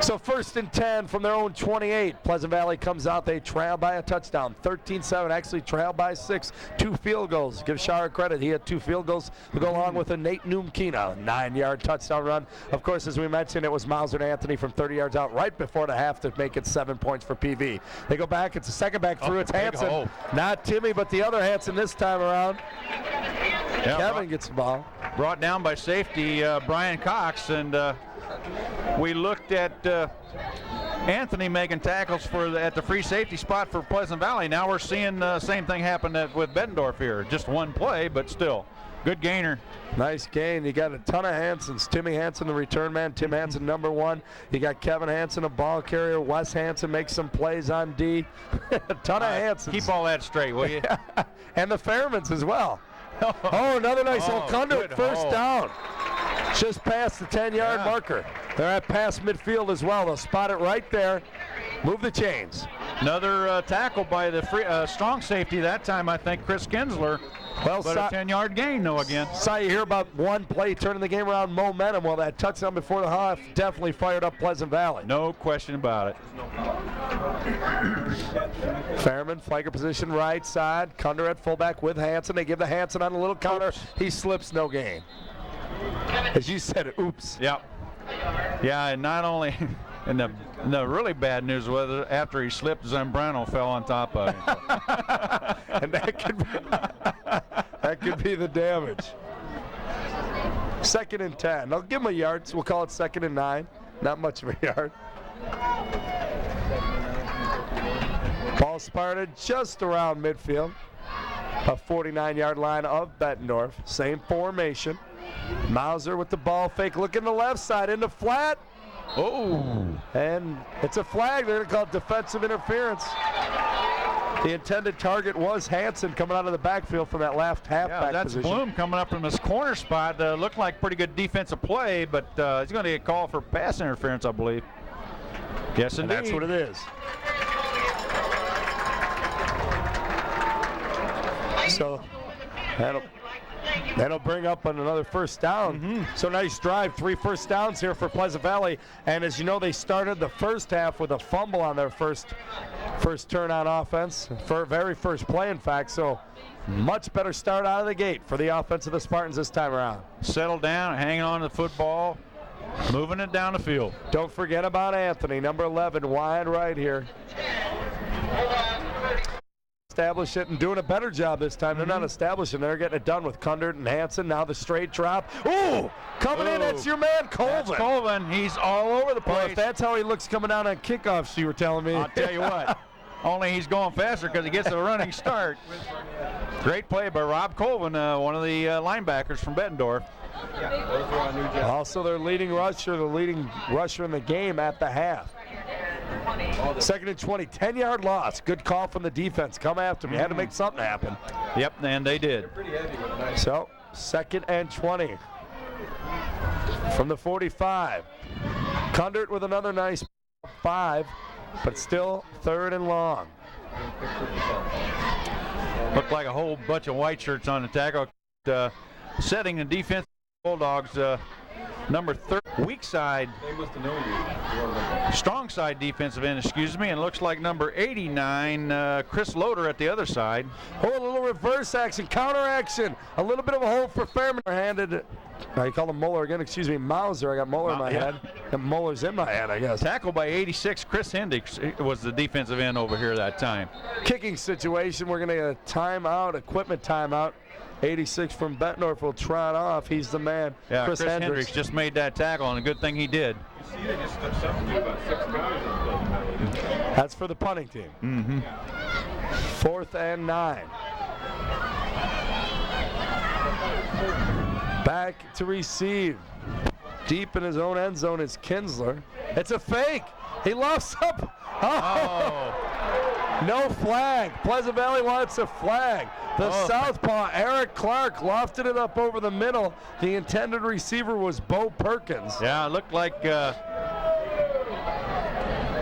So 1st and 10 from their own 28. Pleasant Valley comes out. They trail by a touchdown. 13-7, actually trail by 6. 2 field goals. Give Shara credit. He had 2 field goals to go along with a Nate Numkina 9-yard touchdown run. Of course, as we mentioned, it was Mauser and Anthony from 30 yards out right before the half to make it 7 points for PV. They go back. It's a second back through. It's Hansen. Not Timmy, but the other Hansen this time around. Kevin gets the ball. Brought down by safety Brian Cox, and we looked at Anthony making tackles at the free safety spot for Pleasant Valley. Now we're seeing the same thing happen with Bettendorf here. Just one play, but still. Good gainer. Nice gain. You got a ton of Hansons. Timmy Hansen, the return man. Tim Hansen, number 1. You got Kevin Hansen, a ball carrier. Wes Hansen makes some plays on D. A ton of Hansons. Keep all that straight, will you? And the Fairmans as well. Oh, another nice old Kundert first down. Just past the 10-yard marker. They're at past midfield as well. They'll spot it right there. Move the chains. Another tackle by the strong safety that time, I think, Chris Kinsler. Well, But a 10-yard gain, though, again. saw you hear about one play turning the game around, momentum. Well, that touchdown before the half definitely fired up Pleasant Valley. No question about it. Fairman, flanker position right side. Cunder at fullback with Hanson. They give the Hanson on a little counter. He slips, no gain. As you said, oops. Yep. Yeah, and not only, and the really bad news was after he slipped, Zambrano fell on top of him. And that could be the damage. 2nd and 10. I'll give him a yard, so we'll call it 2nd and 9. Not much of a yard. Ball spotted just around midfield. A 49-yard line of Bettendorf. Same formation. Mauser with the ball fake, looking to the left side, into flat. Oh. And it's a flag. They're going to call it defensive interference. The intended target was Hanson coming out of the backfield from that left halfback that's position. Bloom coming up from this corner spot. Looked like pretty good defensive play, but he's going to get called for pass interference, I believe. Yes, And indeed. that's what it is. So that'll bring up on another first down. So nice drive, 3 first downs here for Pleasant Valley. And as you know, they started the first half with a fumble on their first turn on offense, for very first play, in fact. So much better start out of the gate for the offense of the Spartans this time around. Settled down, hanging on to the football, moving it down the field. Don't forget about Anthony, number 11, wide right here. Establish it and doing a better job this time. They're not establishing, they're getting it done with Kundert and Hanson. Now the straight drop. Ooh, coming in, that's your man, Colvin. That's Colvin. He's all over the Well, place. if that's how he looks coming down on kickoffs, you were telling me. I'll tell you what. Only he's going faster because he gets a running start. Great play by Rob Colvin, one of the linebackers from Bettendorf. Also their leading rusher, the leading rusher in the game at the half. 2nd and 20, 10-yard loss. Good call from the defense. Come after me. Had to make something happen. Yep, and they did. So 2nd and 20 from the 45. Kundert with another nice 5, but still 3rd and long. Looked like a whole bunch of white shirts on the tackle. Setting the defense Bulldogs, number 30, weak side, strong side defensive end, excuse me, and looks like number 89, Chris Loader at the other side. Oh, a little reverse action, counter action. A little bit of a hold for Fairman. Handed, you call him Moeller again, excuse me, Mauser. I got Moeller in my head. And Moeller's in my head, I guess. Tackled by 86, Chris Hendricks was the defensive end over here that time. Kicking situation, we're going to get a timeout, equipment timeout. 86 from Bettendorf will trot off. He's the man. Yeah, Chris Hendricks just made that tackle, and a good thing he did. That's for the punting team. 4th and 9. Back to receive. Deep in his own end zone is Kinsler. It's a fake. He lofts up. Oh. No flag. Pleasant Valley wants a flag. The southpaw, Eric Clark, lofted it up over the middle. The intended receiver was Bo Perkins. Yeah, it looked like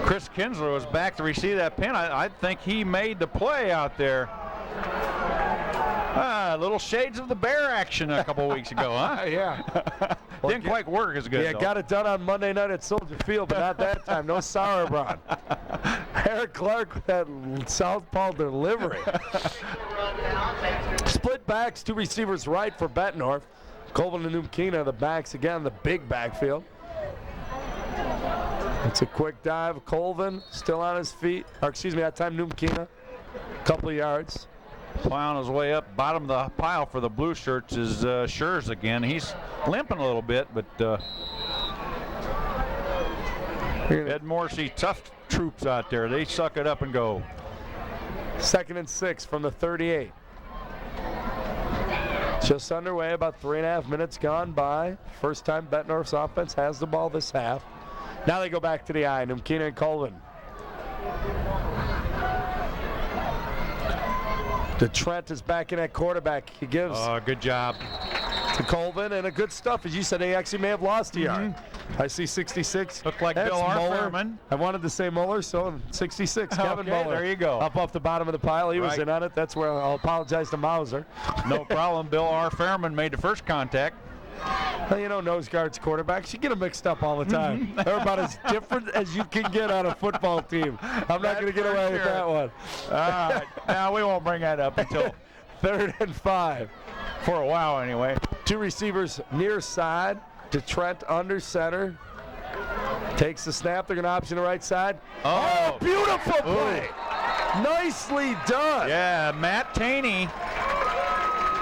Chris Kinsler was back to receive that pin. I think he made the play out there. Little shades of the bear action a couple weeks ago, huh? Yeah. Didn't quite work as good. Yeah, though. got it done on Monday night at Soldier Field, but not that time. No Sauerbraun. Eric Clark with that southpaw delivery. Split backs, 2 receivers right for Bettendorf. Colvin and Numkina, the backs again, the big backfield. It's a quick dive. Colvin still on his feet. Or excuse me, that time Numkina. Couple of yards. Plowing his way up. Bottom of the pile for the blue shirts is Schurz again. He's limping a little bit, but Ed Morrissey, tough troops out there. They suck it up and go. 2nd and 6 from the 38. Just underway, about 3.5 minutes gone by. First time Bettendorf's offense has the ball this half. Now they go back to the eye. Numkina and Colvin. DeTrent is back in at quarterback. He gives Good job to Colvin, and a good stuff. As you said, they actually may have lost a yard. I see 66. Looked like That's Bill R. Mueller. Fairman. I wanted to say Mueller, so 66. Kevin Okay, Mueller. there you go. Up off the bottom of the pile. He was Right. in on it. That's where I'll apologize to Mauser. No problem. Bill R. Fairman made the first contact. Well, you know, nose guards, quarterbacks, you get them mixed up all the time. They're about as different as you can get on a football team. I'm not going to get for away with sure. that one. All right. Now, we won't bring that up until 3rd and 5. for a while anyway. 2 receivers near side to Trent under center. Takes the snap. They're going to option the right side. Oh. Beautiful play. Nicely done. Yeah, Matt Taney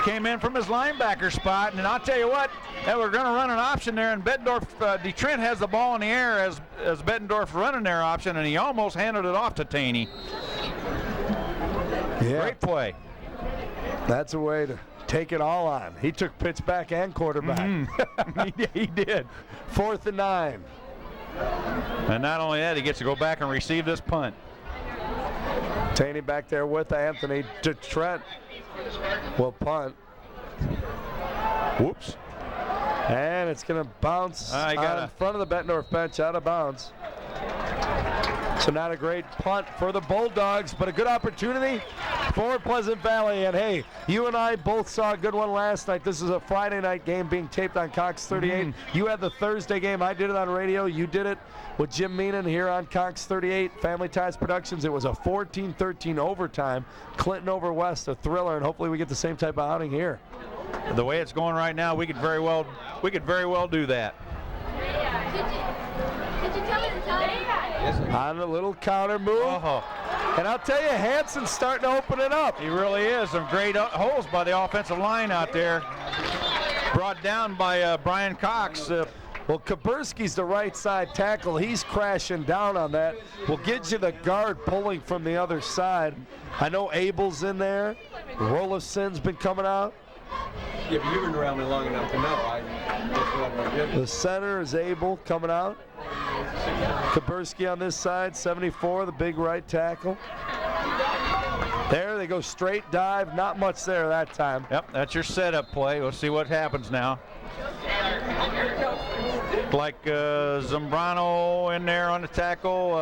came in from his linebacker spot, and I'll tell you what, we're going to run an option there, and Bettendorf, DeTrent has the ball in the air as Bettendorf running their option, and he almost handed it off to Taney. Yeah. Great play. That's a way to take it all on. He took pitch back and quarterback. He did. 4th and 9. And not only that, he gets to go back and receive this punt. Taney back there with Anthony. Trent will punt. Whoops. And it's going to bounce I got in front of the Bettendorf bench, out of bounds. So not a great punt for the Bulldogs, but a good opportunity for Pleasant Valley. And hey, you and I both saw a good one last night. This is a Friday night game being taped on Cox 38. You had the Thursday game. I did it on radio. You did it with Jim Meenan here on Cox 38. Family Ties Productions. It was a 14-13 overtime. Clinton over West, a thriller, and hopefully we get the same type of outing here. The way it's going right now, we could very well do that. Did you tell me to tell you? On a little counter move. Oh, And I'll tell you, Hanson's starting to open it up. he really is. Some great holes by the offensive line out there. Brought down by Brian Cox. Well, Kaburski's the right side tackle. He's crashing down on that. Will get you the guard pulling from the other side. I know Abel's in there. Rolifson's been coming out. Yeah, but you've been around me long enough to know. That's what I'm going to give you. The center is Abel coming out. Kaburski on this side, 74, the big right tackle. There they go, straight dive. Not much there that time. Yep, that's your setup play. We'll see what happens now. Like Zambrano in there on the tackle.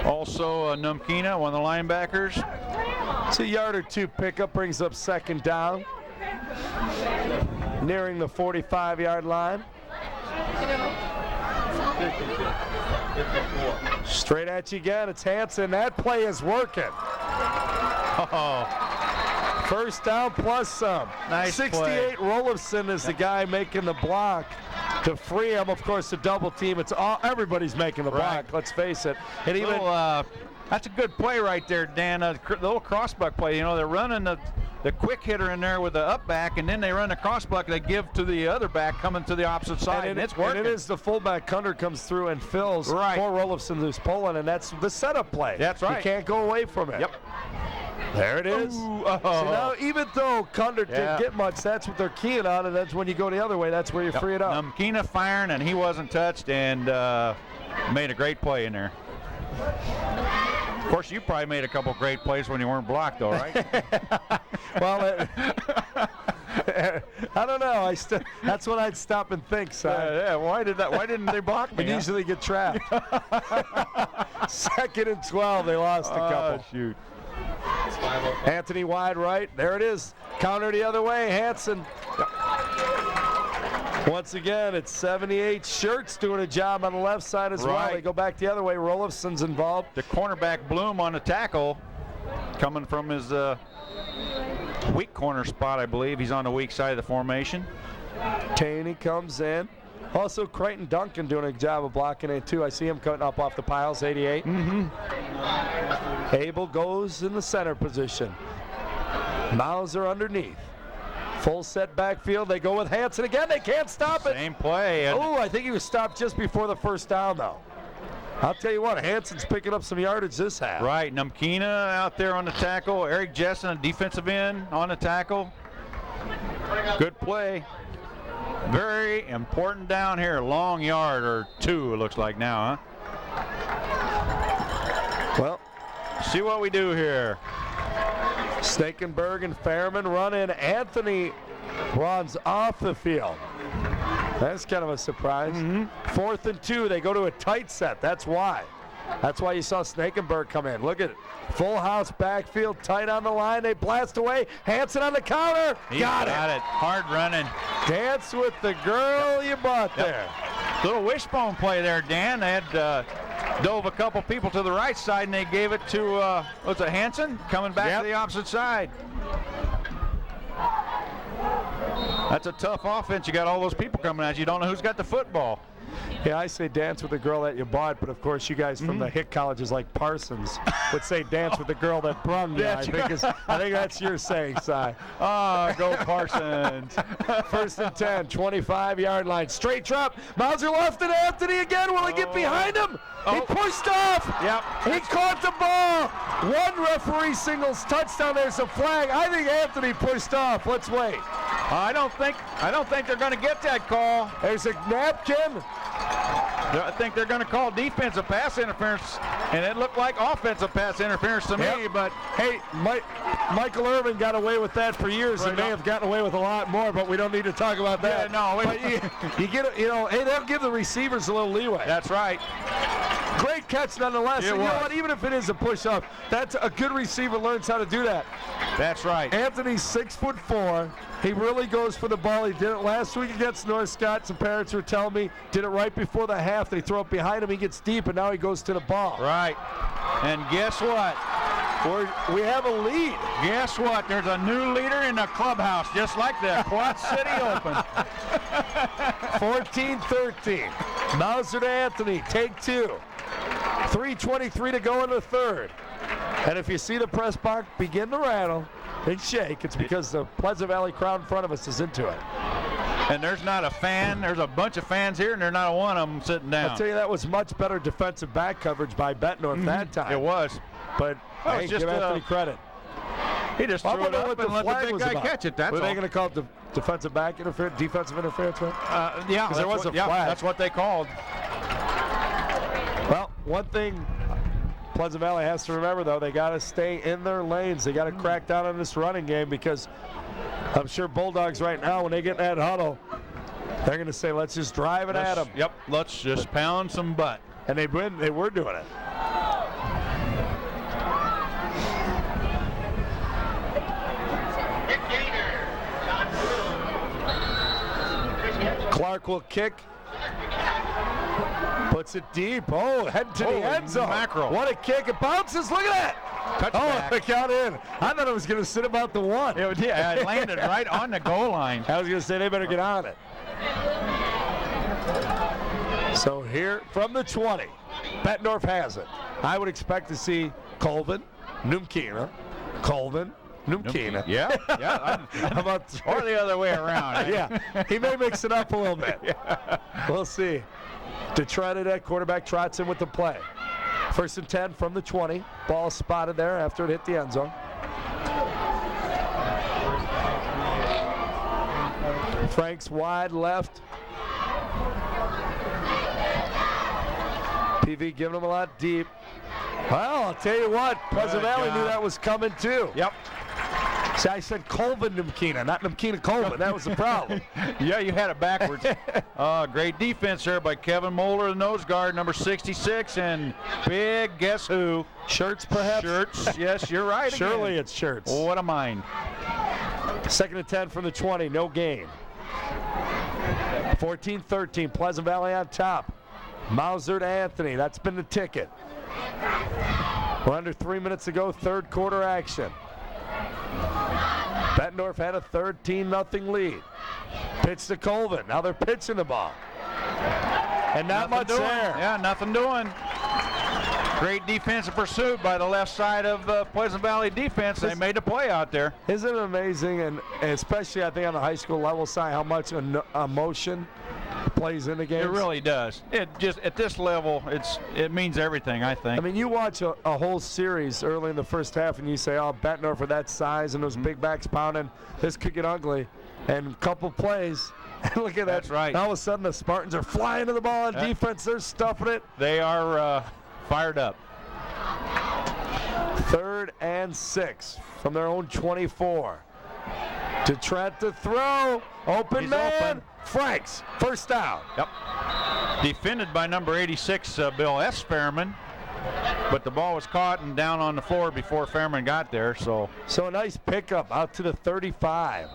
Also Numkina, one of the linebackers. It's a yard or two pickup, brings up 2nd down. Nearing the 45-yard line. Straight at you again, it's Hanson. That play is working. Oh, 1st down plus some. Nice 68 Rolifson is the guy making the block to free him. Of course, the double team. It's all everyback making the block. Right. Let's face it. And even that's a good play right there, Dan. The little crossbuck play. You know, they're running the quick hitter in there with the up back, and then they run the crossbuck. They give to the other back coming to the opposite side, and it's working. And it is the fullback. Cunder comes through and fills for Rolifson, who's pulling, and that's the setup play. That's right. You can't go away from it. Yep. There it is. Ooh, So now, even though Cunder didn't get much, that's what they're keying on, and that's when you go the other way. That's where you free it up. Numkina firing, and he wasn't touched, and made a great play in there. Of course, you probably made a couple great plays when you weren't blocked, though, right? Well, I don't know. That's when I'd stop and think, son. Yeah. Why didn't they block me? We usually get trapped. 2nd and 12. They lost a couple. Shoot. Anthony wide right. There it is. Counter the other way. Hanson. Once again, it's 78 Shirts doing a job on the left side as well. They go back the other way. Rolifson's involved. The cornerback Bloom on the tackle, coming from his weak corner spot, I believe. He's on the weak side of the formation. Taney comes in. Also, Creighton Duncan doing a job of blocking it too. I see him cutting up off the piles, 88. Abel goes in the center position. Mauser underneath. Full set backfield. They go with Hanson again. They can't stop it. Same play. Oh, I think he was stopped just before the 1st down, though. I'll tell you what, Hanson's picking up some yardage this half. Right, Numkina out there on the tackle. Eric Jessen, defensive end, on the tackle. Good play. Very important down here. Long yard or 2, it looks like now, huh? Well, see what we do here. Snakenberg and Fairman run in. Anthony runs off the field. That's kind of a surprise. 4th and 2, they go to a tight set. That's why. That's why you saw Snakenberg come in. Look at it. Full house backfield, tight on the line. They blast away. Hanson on the counter. Got it. Hard running. Dance with the girl you bought there. Little wishbone play there, Dan. They had dove a couple people to the right side, and they gave it to, what's it, Hanson? Coming back to the opposite side. That's a tough offense. You got all those people coming at you. You don't know who's got the football. Yeah, I say dance with the girl that you bought, but of course you guys from the hick colleges like Parsons would say dance with the girl that brung you. I think that's your saying, Si. Oh, go Parsons. 1st and 10, 25-yard line. Straight drop. Mauser left and Anthony again. Will he get behind him? He pushed off. Yep. He caught the ball. One referee singles touchdown. There's a flag. I think Anthony pushed off. Let's wait. I don't think they're going to get that call. There's a napkin. I think they're going to call defensive pass interference, and it looked like offensive pass interference to me. But hey, Michael Irvin got away with that for years. He may have gotten away with a lot more, but we don't need to talk about that. Yeah, no. But you get, hey, they'll give the receivers a little leeway. That's right. Great catch nonetheless. And you know what? Even if it is a push-off, that's a good receiver learns how to do that. That's right. Anthony's 6'4". He really goes for the ball. He did it last week against North Scott. Some parents were telling me did it right before the half. They throw it behind him. He gets deep, and now he goes to the ball. Right. And guess what? We have a lead. Guess what? There's a new leader in the clubhouse, just like the Quad City Open. 14-13. Mauser to Anthony. Take 2. 3:23 to go in the third. And if you see the press box begin to rattle and shake, it's because the Pleasant Valley crowd in front of us is into it. And there's not a fan. There's a bunch of fans here, and there's not one of them sitting down. I'll tell you, that was much better defensive back coverage by Bettendorf that time. It was. But hey, give Anthony credit. He just threw it up and let the big guy catch it. That's Were all. they going to call it defensive back interference, defensive interference? Right? Yeah, there was a flag. Yeah, that's what they called. Well, one thing Pleasant Valley has to remember, though, they got to stay in their lanes. They got to crack down on this running game, because I'm sure Bulldogs right now, when they get in that huddle, they're going to say, let's just drive it at them. Yep, let's just pound some butt. And they were doing it. Clark will kick. Puts it deep. Oh, head to the end zone. Mackerel. What a kick. It bounces. Look at that. Touchback. Oh, it got in. I thought it was going to sit about the one. It landed right on the goal line. I was going to say they better get on it. So here from the 20, Bettendorf has it. I would expect to see Colvin, Numkina, Colvin, Numkina. Yeah. How about or the other way around. Yeah, he may mix it up a little bit. Yeah. We'll see. Detroit at quarterback trots in with the play. 1st and 10 from the 20. Ball spotted there after it hit the end zone. Franks wide left. PV giving him a lot deep. Well, I'll tell you what, Pleasant Valley knew that was coming too. Yep. See, I said Colvin Numkina, not Numkina Colvin. That was the problem. Yeah, you had it backwards. Great defense there by Kevin Moeller, the nose guard, number 66, and big guess who? Shirts, perhaps? Shirts, yes, you're right. Surely again. it's Shirts. What a mind. 2nd and 10 from the 20, no gain. 14-13, Pleasant Valley on top. Mauser to Anthony, that's been the ticket. We're under 3 minutes to go, third quarter action. Bettendorf had a 13-0 lead. Pitch to Colvin. Now they're pitching the ball. And not much there. Yeah, nothing doing. Great defensive pursuit by the left side of Pleasant Valley defense. They made a play out there. Isn't it amazing, and especially I think on the high school level side, how much emotion plays in the game? It really does. It just at this level, it means everything, I think. I mean, you watch a whole series early in the first half, and you say, "Oh, Bettendorf for that size and those big backs pounding, this could get ugly." And a couple plays, and look at that. That's right. All of a sudden, the Spartans are flying to the ball on defense. They're stuffing it. They are fired up. 3rd and 6 from their own 24. To Trent to throw. Open He's man. open. Franks. First down. Yep. Defended by number 86, Bill S. Fairman. But the ball was caught and down on the floor before Fairman got there. So a nice pickup out to the 35.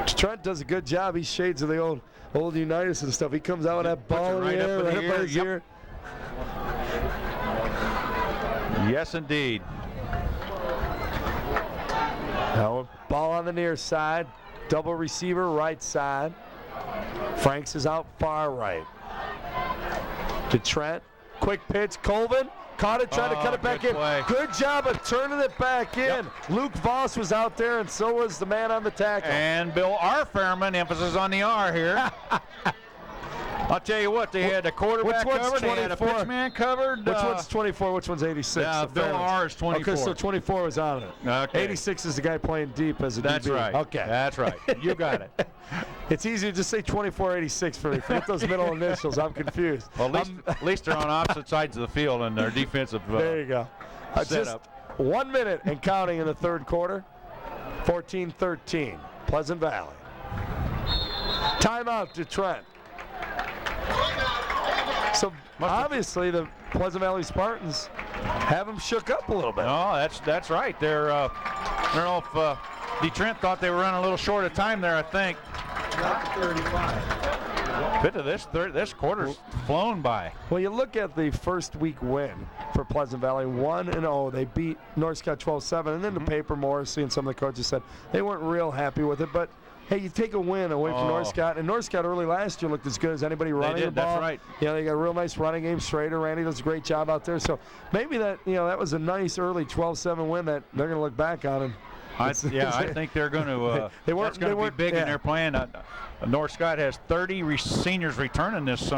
Trent does a good job. He shades of the old Unitas and stuff. He comes out with that ball in right the up air, in the right ear. by his Yep. ear. yes, indeed. Now ball on the near side. Double receiver right side. Franks is out far right. To Trent. Quick pitch. Colvin caught it, tried to cut it back good in. play. Good job of turning it back in. Luke Voss was out there, and so was the man on the tackle. And Bill R. Fairman, emphasis on the R here. I'll tell you what, they had a quarterback Which one's covered, they had a 24? pitchman covered. Which one's 24? Which one's 86? Yeah, The Bill Fairmans. R is 24. Okay, so 24 was on it. Okay. 86 is the guy playing deep as a That's DB. right. Okay. That's right. You got it. It's easy to just say 2486 for me. Forget those middle initials. I'm confused. Well, at least they're on opposite sides of the field in their defensive there you go. Just setup. 1 minute and counting in the third quarter. 14-13. Pleasant Valley. Timeout to Trent. So obviously the Pleasant Valley Spartans have them shook up a little bit. No, that's right. They're I don't know if DeTrent thought they were running a little short of time there. I think. Not 35. Bit of this quarter's flown by. Well, you look at the first week win for Pleasant Valley, 1-0. They beat North Scott 12-7, and then the paper Morrissey and some of the coaches said they weren't real happy with it, but hey, you take a win away from North Scott, and North Scott early last year looked as good as anybody running the ball. That's right. Yeah, they got a real nice running game. Schrader, Randy does a great job out there. So maybe that that was a nice early 12-7 win that they're going to look back on. And I think they're going to. That's going to be big in their plan. North Scott has 30 seniors returning this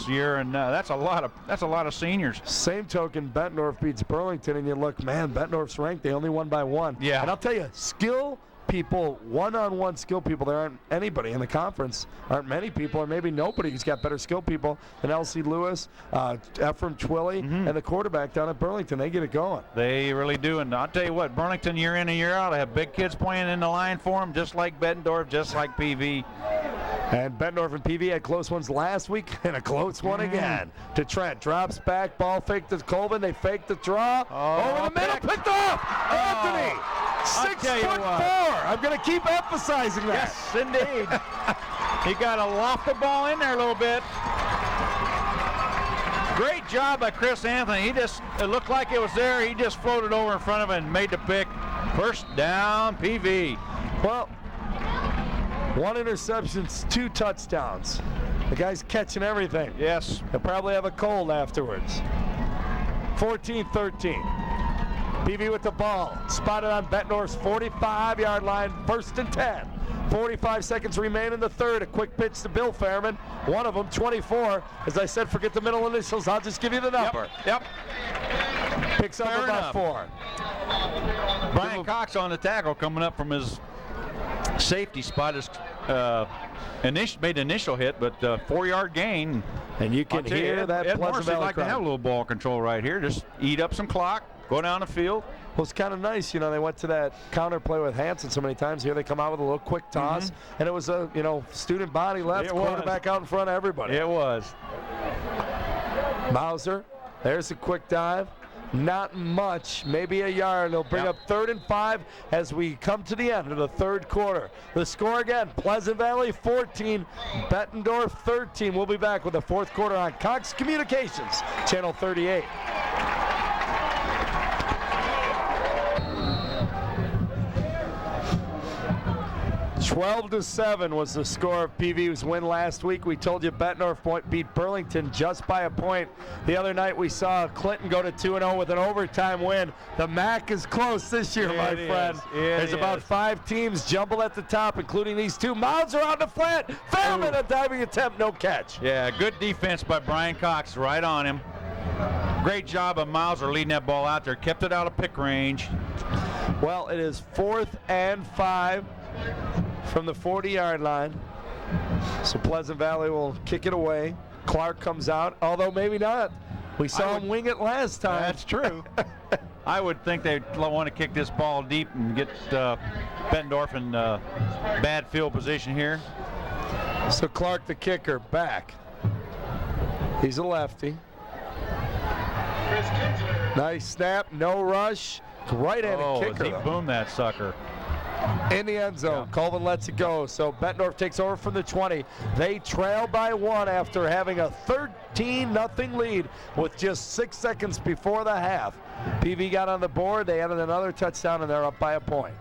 year, and that's a lot of seniors. Same token, Bettendorf beats Burlington, and you look, man, Bettendorf's ranked. They only won by 1. Yeah. And I'll tell you, skill people, one-on-one skill people, there aren't anybody in the conference, aren't many people, or maybe nobody who's got better skill people than L.C. Lewis, Ephraim Twilley, and the quarterback down at Burlington. They get it going. They really do, and I'll tell you what, Burlington year in and year out, they have big kids playing in the line for them, just like Bettendorf, just like PV. And Bettendorf and PV had close ones last week, and a close one again. To Trent, drops back, ball fake to Colvin, they fake the draw, over the middle, picked off, Anthony, 6'4". I'm going to keep emphasizing that. Yes, indeed. He got to loft the ball in there a little bit. Great job by Chris Anthony. It looked like it was there. He just floated over in front of it and made the pick. First down, PV. Well, 1 interception, 2 touchdowns. The guy's catching everything. Yes. He'll probably have a cold afterwards. 14-13. PV with the ball. Spotted on Bettendorf's 45-yard line. 1st and 10. 45 seconds remain in the third. A quick pitch to Bill Fairman. One of them, 24. As I said, forget the middle initials. I'll just give you the number. Yep. Picks up about 4. Brian Cox on the tackle coming up from his safety spot. Made the initial hit, but 4-yard gain. And you can hear that Ed Pleasant Morrissey Valley like to have a little ball control right here. Just eat up some clock, go down the field. Well, it's kind of nice, they went to that counter play with Hanson so many times. Here they come out with a little quick toss, and it was a, student body left, quarterback out in front of everybody. It was. Mauser, there's a quick dive. Not much, maybe a yard. They'll bring up 3rd and 5 as we come to the end of the third quarter. The score again, Pleasant Valley 14, Bettendorf 13. We'll be back with the fourth quarter on Cox Communications, Channel 38. 12-7 was the score of PV's win last week. We told you Bettendorf beat Burlington just by a point. The other night we saw Clinton go to 2-0 with an overtime win. The MAC is close this year, my friend. There's about 5 teams jumbled at the top, including these 2. Mauser on the flat. Fairman, a diving attempt, no catch. Yeah, good defense by Brian Cox, right on him. Great job of Mauser leading that ball out there. Kept it out of pick range. Well, it is 4th and 5 from the 40-yard line. So Pleasant Valley will kick it away. Clark comes out, although maybe not. We saw him wing it last time. That's true. I would think they'd want to kick this ball deep and get Bettendorf in bad field position here. So Clark, the kicker, back. He's a lefty. Nice snap, no rush. Right-handed kicker. He boomed that sucker. In the end zone. Yeah. Colvin lets it go. So Bettendorf takes over from the 20. They trail by 1 after having a 13-0 lead with just 6 seconds before the half. PV got on the board. They added another touchdown, and they're up by a point.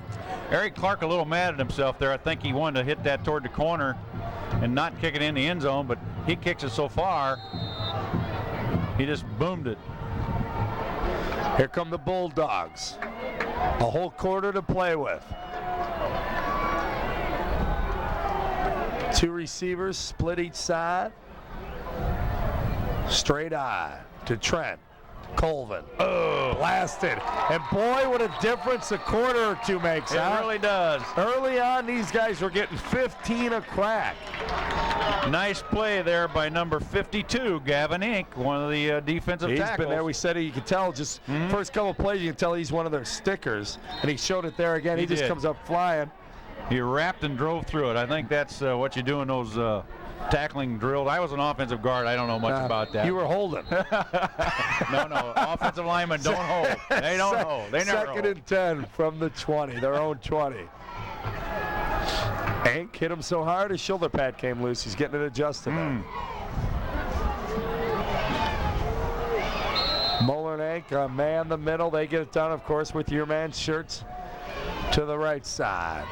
Eric Clark a little mad at himself there. I think he wanted to hit that toward the corner and not kick it in the end zone, but he kicks it so far, he just boomed it. Here come the Bulldogs. A whole quarter to play with. 2 receivers split each side. Straight eye to Trent. Colvin. Oh, blasted. And boy, what a difference a quarter or 2 makes. It really does. Early on, these guys were getting 15 a crack. Nice play there by number 52, Gavin Inc., one of the defensive tackles. He's been there. We said it. You could tell just first couple of plays, you can tell he's one of their stickers. And he showed it there again. He just comes up flying. He wrapped and drove through it. I think that's what you do in those tackling drills. I was an offensive guard. I don't know much about that. You were holding. No. Offensive linemen don't hold. They don't hold. They never hold. 2nd and 10 from the 20, their own 20. Hank hit him so hard his shoulder pad came loose. He's getting it adjusted now. Moeller and Hank man the middle. They get it done, of course, with your man's shirts to the right side.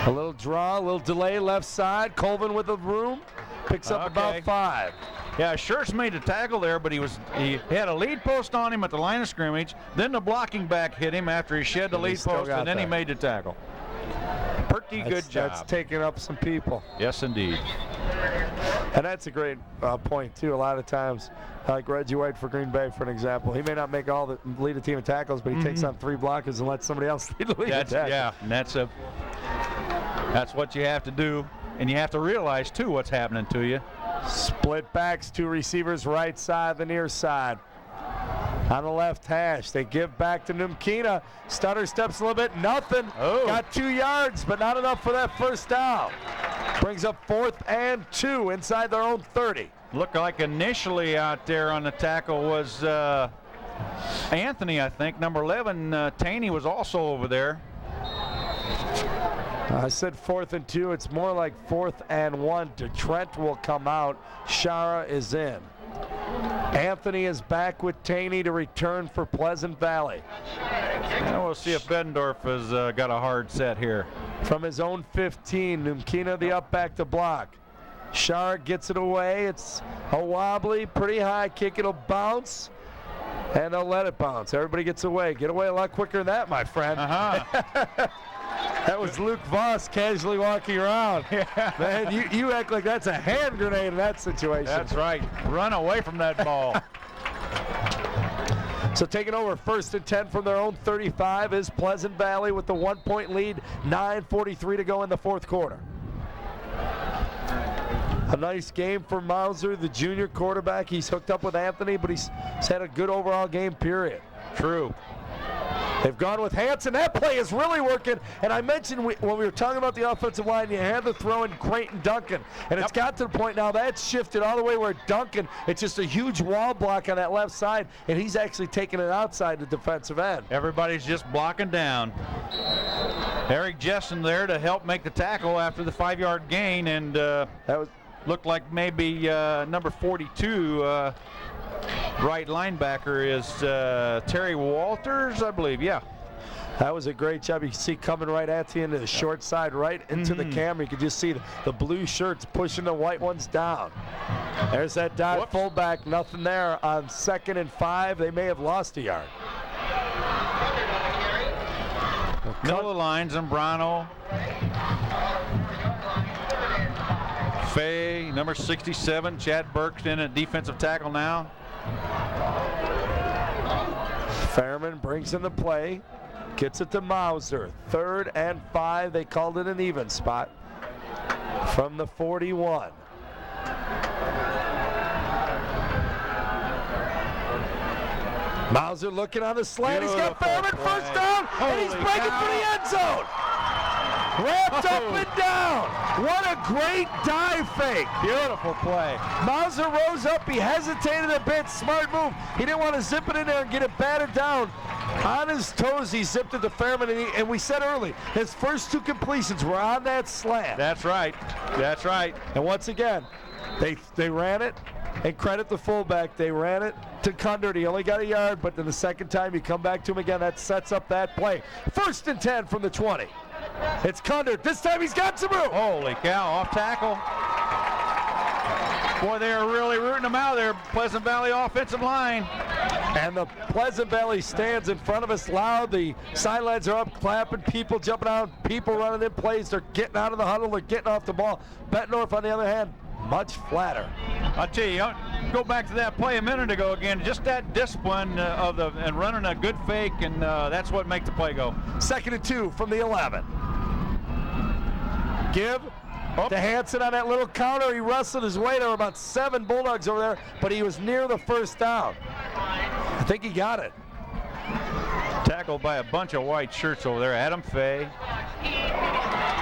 A little draw, a little delay left side. Colvin with the room. Picks up about 5. Yeah, Schertz made the tackle there, but he had a lead post on him at the line of scrimmage. Then the blocking back hit him after he shed the lead post, and then he made the tackle. Pretty good job. That's taking up some people. Yes, indeed. And that's a great point, too. A lot of times, like Reggie White for Green Bay, for an example, he may not make all the lead a team of tackles, but he takes on 3 blockers and lets somebody else lead the lead of tackles. Yeah, and that's what you have to do. And you have to realize, too, what's happening to you. Split backs, 2 receivers right side, the near side. On the left hash, they give back to Numkina. Stutter steps a little bit, nothing. Got 2 yards, but not enough for that first down. Brings up 4th and 2 inside their own 30. Looked like initially out there on the tackle was Anthony, I think. Number 11, Taney was also over there. I said 4th and 2. It's more like 4th and 1. Trent will come out. Shara is in. Anthony is back with Taney to return for Pleasant Valley. And we'll see if Bettendorf has got a hard set here. From his own 15, Numkina the up back to block. Shara gets it away. It's a wobbly, pretty high kick. It'll bounce, and they'll let it bounce. Everybody gets away. Get away a lot quicker than that, my friend. That was Luke Voss casually walking around. Yeah. Man, you act like that's a hand grenade in that situation. That's right. Run away from that ball. So taking over 1st and 10 from their own 35 is Pleasant Valley with the 1-point lead. 9:43 to go in the 4th quarter. A nice game for Mauser, the junior quarterback. He's hooked up with Anthony, but he's had a good overall game, period. True. They've gone with Hanson. That play is really working. And I mentioned when we were talking about the offensive line, you had the throw in Creighton Duncan. And it's got to the point now that's shifted all the way where Duncan, it's just a huge wall block on that left side, and he's actually taking it outside the defensive end. Everybody's just blocking down. Eric Jessen there to help make the tackle after the 5-yard gain, and that was looked like maybe number 42 right linebacker is Terry Walters, I believe. Yeah. That was a great job. You can see coming right at you into the short side, right into the camera. You can just see the blue shirts pushing the white ones down. There's that dot fullback. Nothing there on 2nd and 5. They may have lost a yard. Middle of the line, Zambrano. Fay, number 67, Chad Burke's in at defensive tackle now. Fairman brings in the play, gets it to Mauser. 3rd and 5. They called it an even spot from the 41. Mauser looking on the slant. He's got Beautiful Fairman play. first down, and he's Holy breaking cow. for the end zone. Wrapped up and down. What a great dive fake. Beautiful play. Mauser rose up. He hesitated a bit. Smart move. He didn't want to zip it in there and get it batted down. On his toes, he zipped it to Fairman, and we said early, his first 2 completions were on that slant. That's right. That's right. And once again, they ran it, and credit the fullback, they ran it to Kundert. He only got a yard, but then the second time you come back to him again, that sets up that play. 1st and 10 from the 20. It's Kundert. This time he's got some room. Holy cow, off tackle. Boy, they are really rooting them out there, Pleasant Valley offensive line. And the Pleasant Valley stands in front of us loud. The sidelines are up, clapping, people jumping out, people running in plays. They're getting out of the huddle, they're getting off the ball. Bettendorf, on the other hand, much flatter. I'll tell you, go back to that play a minute ago again. Just that discipline and running a good fake, and that's what makes the play go. 2nd and 2 from the 11. Give to Hanson on that little counter. He wrestled his way. There were about 7 Bulldogs over there, but he was near the first down. I think he got it. Tackled by a bunch of white shirts over there. Adam Fay.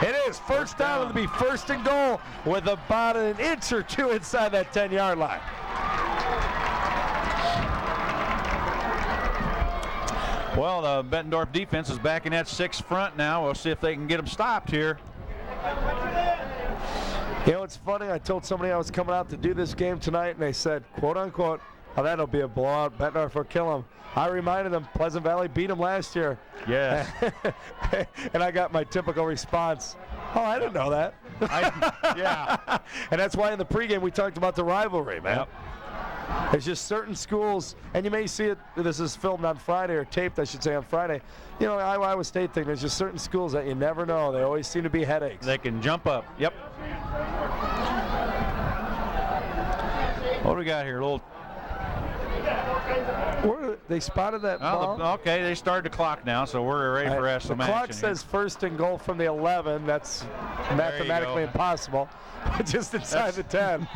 It is first down. It'll be 1st and goal with about an inch or 2 inside that 10-yard line. Well, the Bettendorf defense is back in that 6 front now. We'll see if they can get them stopped here. You know, it's funny. I told somebody I was coming out to do this game tonight, and they said, quote unquote, oh, that'll be a blowout. Bettendorf will kill them. I reminded them Pleasant Valley beat them last year. Yes. And I got my typical response. Oh, I didn't know that. Yeah. And that's why in the pregame we talked about the rivalry, man. Yep. There's just certain schools, and you may see it, this is filmed on Friday, or taped, I should say, on Friday. You know, Iowa State thing, there's just certain schools that you never know. They always seem to be headaches. They can jump up. Yep. What do we got here? A little. They spotted that ball. Okay, they started the clock now, so we're ready for some The action. clock says 1st and goal from the 11. That's mathematically impossible. Just inside the 10.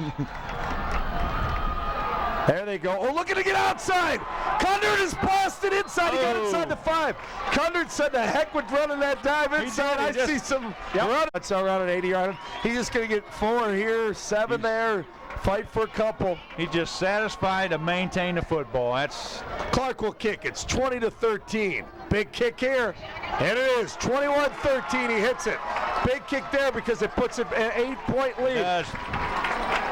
There they go. Oh, looking to get outside. Kundert is blasted inside. He got inside the 5. Kundert said the heck with running that dive inside. I see some run. That's around an 80-yard. He's just going to get 4 here, 7 there. Fight for a couple. He's just satisfied to maintain the football. That's Clark will kick. It's 20-13. Big kick here. And it is 21-13. He hits it. Big kick there because it puts it an 8-point lead.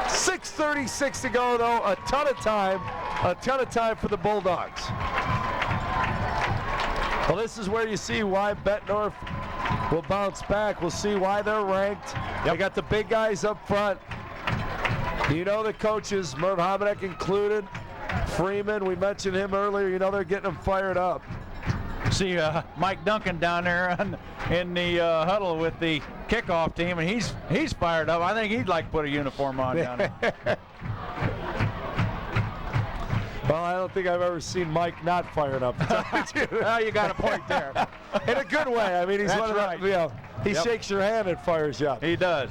6:36 to go, though. A ton of time for the Bulldogs. Well, this is where you see why Bettendorf will bounce back. We'll see why they're ranked. They got the big guys up front. You know the coaches, Merv Homenek included. Freeman, we mentioned him earlier. You know they're getting them fired up. see Mike Duncan down there in the huddle with the kickoff team, and he's fired up. I think he'd like to put a uniform on down there. Well, I don't think I've ever seen Mike not fired up. Well, you got a point there. In a good way. I mean, he's one of the, you know, he shakes your hand and fires you up. He does.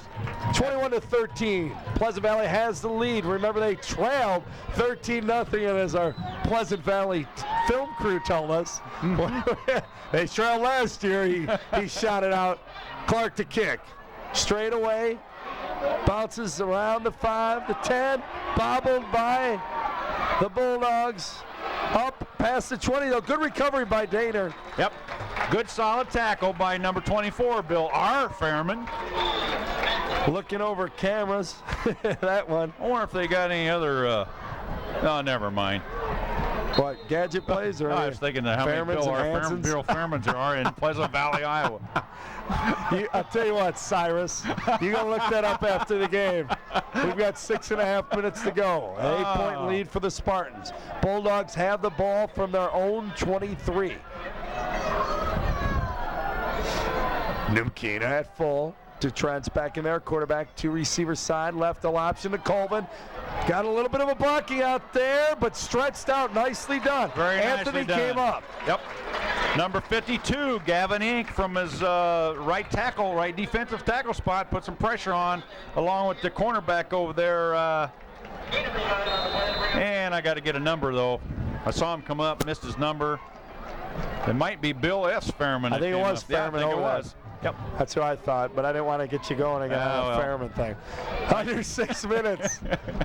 21-13. Pleasant Valley has the lead. Remember, they trailed 13-0, and as our Pleasant Valley film crew told us, they trailed last year. He shot it out. Clark to kick. Straight away. Bounces around the 5, the 10. Bobbled by the Bulldogs. Up past the 20, though. Good recovery by Daner. Yep. Good solid tackle by number 24, Bill R. Fairman. Looking over cameras. That one. I wonder if they got any other, oh, never mind. What, gadget plays? Or I was thinking how many Bill Fairmans there are in Pleasant Valley, Iowa. I'll tell you what, Cyrus, you're going to look that up after the game. We've got 6.5 minutes to go. An 8-point lead for the Spartans. Bulldogs have the ball from their own 23. Numkina at full. To Trent's back in there. Quarterback, 2 receiver side. Left the option to Colvin. Got a little bit of a blocking out there, but stretched out. Nicely done. Very Anthony nicely done. came up. Yep. Number 52, Gavin Inc. from his right defensive tackle spot, put some pressure on, along with the cornerback over there. And I got to get a number, though. I saw him come up, missed his number. It might be Bill S. Fairman. I think it was Yeah, I Fairman think it over was. there. Yep. That's who I thought, but I didn't want to get you going again on the well. Fairman thing. Under 6 minutes.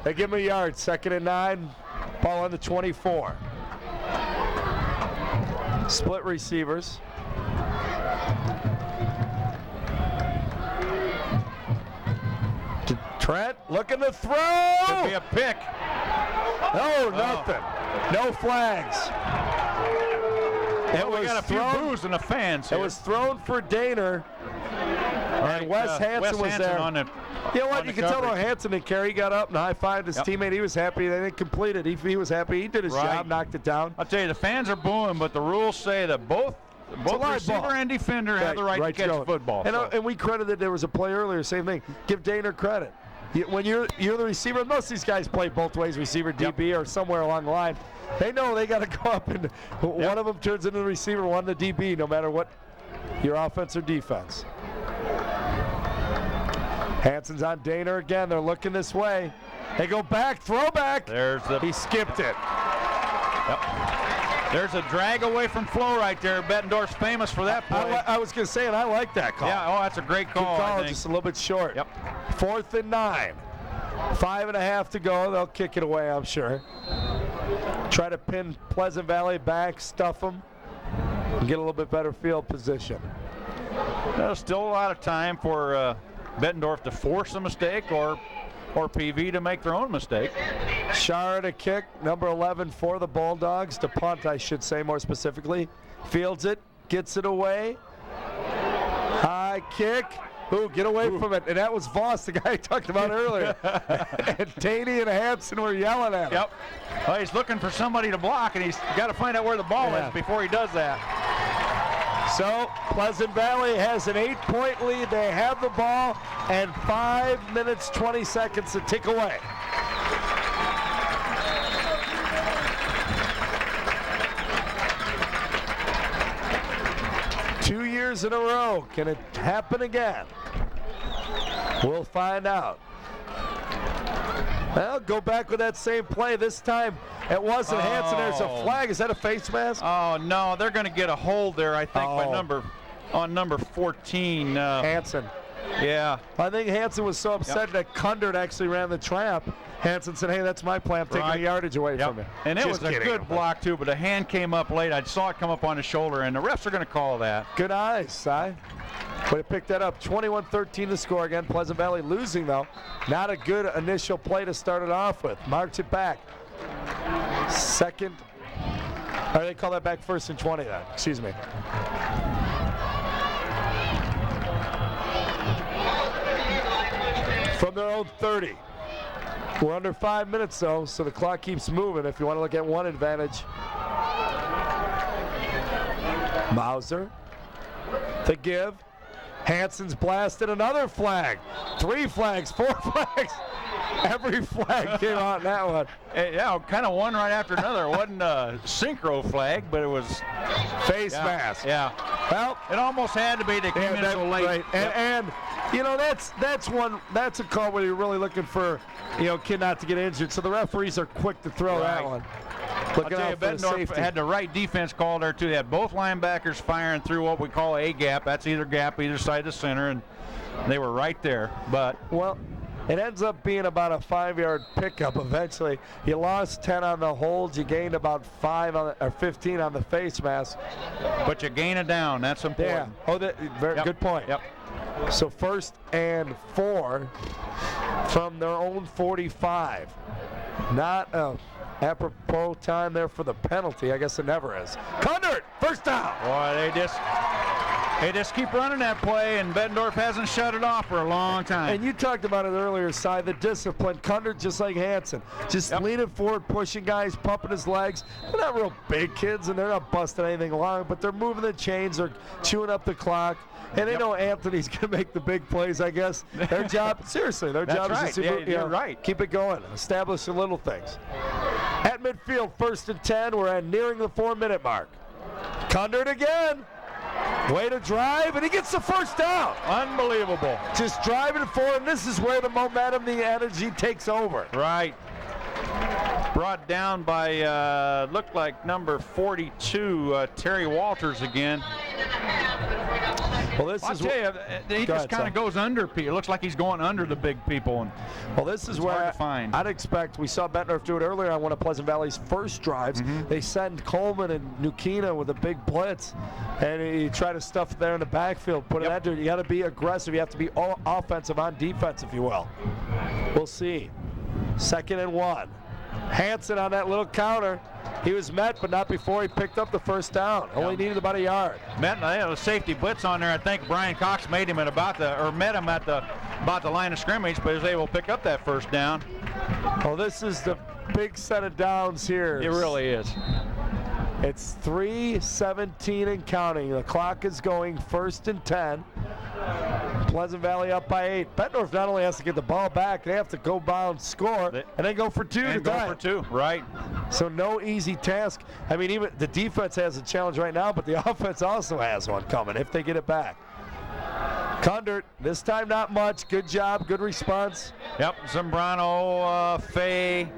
They give him a yard. 2nd and 9. Ball on the 24. Split receivers. Trent looking to throw. Could be a pick. Oh, nothing. No flags. Well, we got a few boos in the fans here. It was thrown for Daner. And Wes Hansen was there. On the, You know what? on You the can tell coverage. how Hansen didn't care. He got up and high-fived his teammate. He was happy. They didn't complete it. He was happy. He did his job, knocked it down. I'll tell you, the fans are booing, but the rules say that both live receiver ball. and defender have the right to catch the football. And, so. and we credited, there was a play earlier, same thing. Give Daner credit. When you're the receiver, most of these guys play both ways, receiver, DB, or somewhere along the line. They know they got to go up, and one of them turns into the receiver, one the DB, no matter what your offense or defense. Hansen's on Daner again. They're looking this way. They go back, throwback. He skipped it. Yep. There's a drag away from flow right there. Bettendorf's famous for that play. I was going to say, and I like that call. Yeah, that's a great call. Good I call, think. just a little bit short. Yep. 4th and 9. 5.5 to go. They'll kick it away, I'm sure. Try to pin Pleasant Valley back, stuff them, and get a little bit better field position. There's still a lot of time for Bettendorf to force a mistake or PV to make their own mistake. Shara to kick, number 11 for the Bulldogs. To punt, I should say more specifically. Fields it, gets it away. High kick. Ooh, get away from it. And that was Voss, the guy I talked about earlier. And Taney and Hansen were yelling at him. Yep. Well, he's looking for somebody to block, and he's got to find out where the ball is before he does that. So Pleasant Valley has an 8-point lead. They have the ball and 5 minutes, 20 seconds to tick away. Two years in a row. Can it happen again? We'll find out. Well, go back with that same play. This time it wasn't Hansen. There's a flag. Is that a face mask? Oh, no. They're going to get a hold there, I think, on number 14. Hansen. Yeah. I think Hansen was so upset that Kundert actually ran the trap. Hansen said, hey, that's my play. I'm taking the yardage away from it. And it Just was a kidding. good block, too, but a hand came up late. I saw it come up on his shoulder, and the refs are going to call that. Good eyes, Si. Way to pick that up. 21-13 to score again. Pleasant Valley losing, though. Not a good initial play to start it off with. March it back. Second. Or they call that back 1st and 20 then. Excuse me. From their own 30. We're under 5 minutes, though, so the clock keeps moving if you want to look at one advantage. Mauser. The give. Hansen's blasted another flag. 3 flags, 4 flags. Every flag came out in that one. Yeah, kind of one right after another. It wasn't a synchro flag, but it was face mask. Yeah. Well, it almost had to be. They came in so late. Right. And you know, that's a call where you're really looking for, kid not to get injured. So the referees are quick to throw that one. I'll tell you, Bettendorf had the right defense call there too. They had both linebackers firing through what we call a gap. That's either side of the center, and they were right there. But it ends up being about a 5-yard pickup eventually. You lost 10 on the holds. You gained about 15 on the face mask. But you gain it down. That's important. Yeah. Oh, very good point. Yep. So 1st and 4 from their own 45. Not apropos time there for the penalty. I guess it never is. Kundert, first down. Boy, they just keep running that play, and Bettendorf hasn't shut it off for a long time. And you talked about it earlier, Si, the discipline. Kundert, just like Hansen, just leaning forward, pushing guys, pumping his legs. They're not real big kids, and they're not busting anything along, but they're moving the chains. They're chewing up the clock. And they know Anthony's going to make the big plays, I guess. Their job, seriously, their job is to keep it going, establish the little things. At midfield, 1st and 10, we're nearing the 4-minute mark. Kundert again. Way to drive, and he gets the first down. Unbelievable. Just driving forward, and this is where the momentum, the energy takes over. Right. brought down by, looked like number 42, Terry Walters again. Well, this I'll is tell you, he just kind of goes under people. It looks like he's going under the big people. And well, this is where hard to find. I'd expect. We saw Bettendorf do it earlier on one of Pleasant Valley's first drives. They send Coleman and Nukina with a big blitz, and he try to stuff there in the backfield. Put it that dude. You got to be aggressive. You have to be all offensive on defense, if you will. We'll see. 2nd and 1. Hansen on that little counter. He was met, but not before he picked up the first down. Only needed about a yard. Met a safety blitz on there. I think Brian Cox made him at met him at about the line of scrimmage, but he was able to pick up that first down. Oh, this is the big set of downs here. It really is. It's 3:17 and counting. The clock is going 1st and 10. Pleasant Valley up by 8. Bettendorf not only has to get the ball back, they have to go bound, score, and then go for 2 to tie. Go for 2, right. So no easy task. I mean, even the defense has a challenge right now, but the offense also has one coming if they get it back. Kundert, this time not much. Good job, good response. Yep, Zambrano, Fay.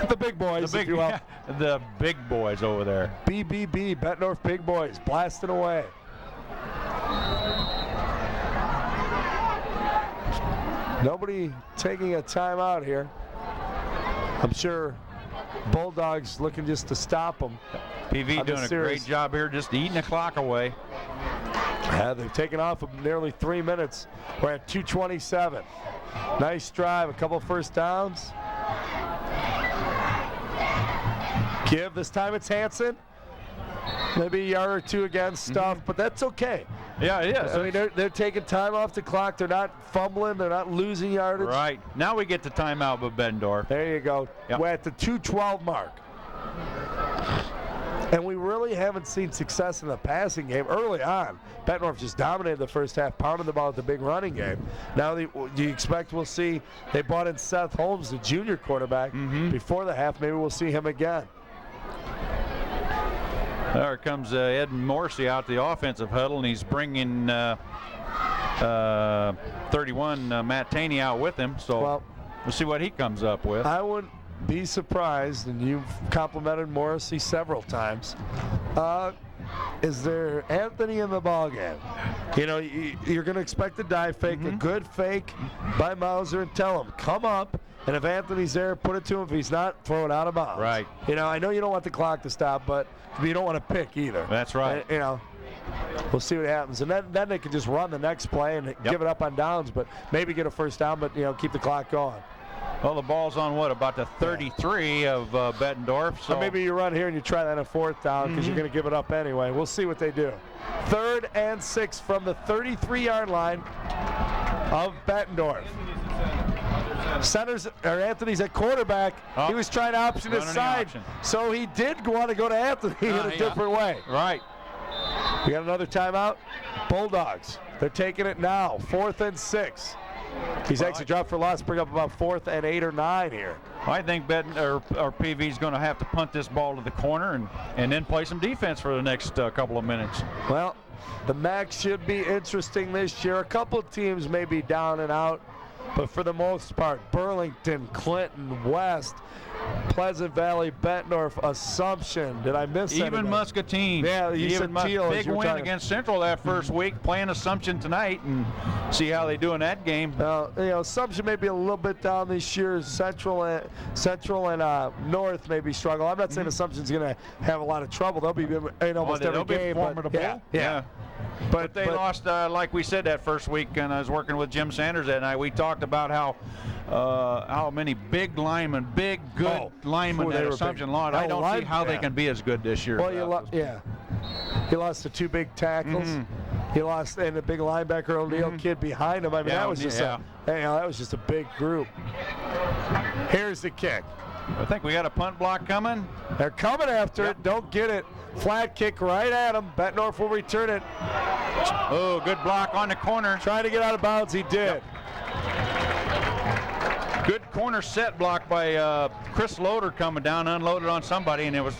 The big boys, if you will. The big boys over there. BBB, Bettendorf big boys, blasting away. Nobody taking a timeout here. I'm sure Bulldogs looking just to stop them. PV doing a great job here, just eating the clock away. Yeah, they've taken off of nearly 3 minutes. We're at 2:27. Nice drive, a couple first downs. Give, this time it's Hansen. Maybe a yard or 2 again, stuff, but that's okay. Yeah, it is. I mean, they're taking time off the clock. They're not fumbling. They're not losing yardage. Right. Now we get the timeout with Bettendorf. There you go. Yep. We're at the 2:12 mark. And we really haven't seen success in the passing game early on. Bettendorf just dominated the first half, pounded the ball at the big running game. Now, do you expect we'll see, they brought in Seth Holmes, the junior quarterback, before the half. Maybe we'll see him again. There comes Ed Morrissey out the offensive huddle, and he's bringing 31 Matt Taney out with him. So we'll see what he comes up with. I wouldn't be surprised, and you've complimented Morrissey several times. Is there Anthony in the ball game? You know, you're going to expect a dive fake, a good fake by Mauser, and tell him, come up. And if Anthony's there, put it to him. If he's not, throw it out of bounds. Right. You know, I know you don't want the clock to stop, but you don't want to pick either. That's right. You know, we'll see what happens. And then they can just run the next play and give it up on downs, but maybe get a first down, but, you know, keep the clock going. Well, the ball's on what, about the 33 of Bettendorf. So maybe you run here and you try that on 4th down because you're going to give it up anyway. We'll see what they do. 3rd and 6 from the 33-yard line of Bettendorf. Anthony's at quarterback. He was trying to option his side, so he did want to go to Anthony in a different way. Right. We got another timeout. Bulldogs, they're taking it now. 4th and 6. He's actually dropped for loss, bring up about 4th and 8 or 9 here. I think PV's going to have to punt this ball to the corner and then play some defense for the next couple of minutes. Well, the MAC should be interesting this year. A couple teams may be down and out, but for the most part, Burlington, Clinton, West, Pleasant Valley, Bettendorf, Assumption. Did I miss anything? Even Muscatine. Yeah, you said Teal. Big win against Central that first week, playing Assumption tonight, and see how they do in that game. Well, you know, Assumption may be a little bit down this year. Central and North may be struggling. I'm not saying Assumption's going to have a lot of trouble. They'll be in almost every game. Formidable. Yeah. But they lost, like we said, that first week, and I was working with Jim Sanders that night. We talked about how many big linemen, good linemen at Assumption lost. I don't see how they can be as good this year. Well, he lost the 2 big tackles. He lost and a big linebacker O'Neill kid behind him. I mean, that was just that was just a big group. Here's the kick. I think we got a punt block coming. They're coming after it. Don't get it. Flat kick right at him. Bettendorf will return it. Oh, good block on the corner. Trying to get out of bounds. He did. Good corner set block by Chris Loader coming down, unloaded on somebody, and it was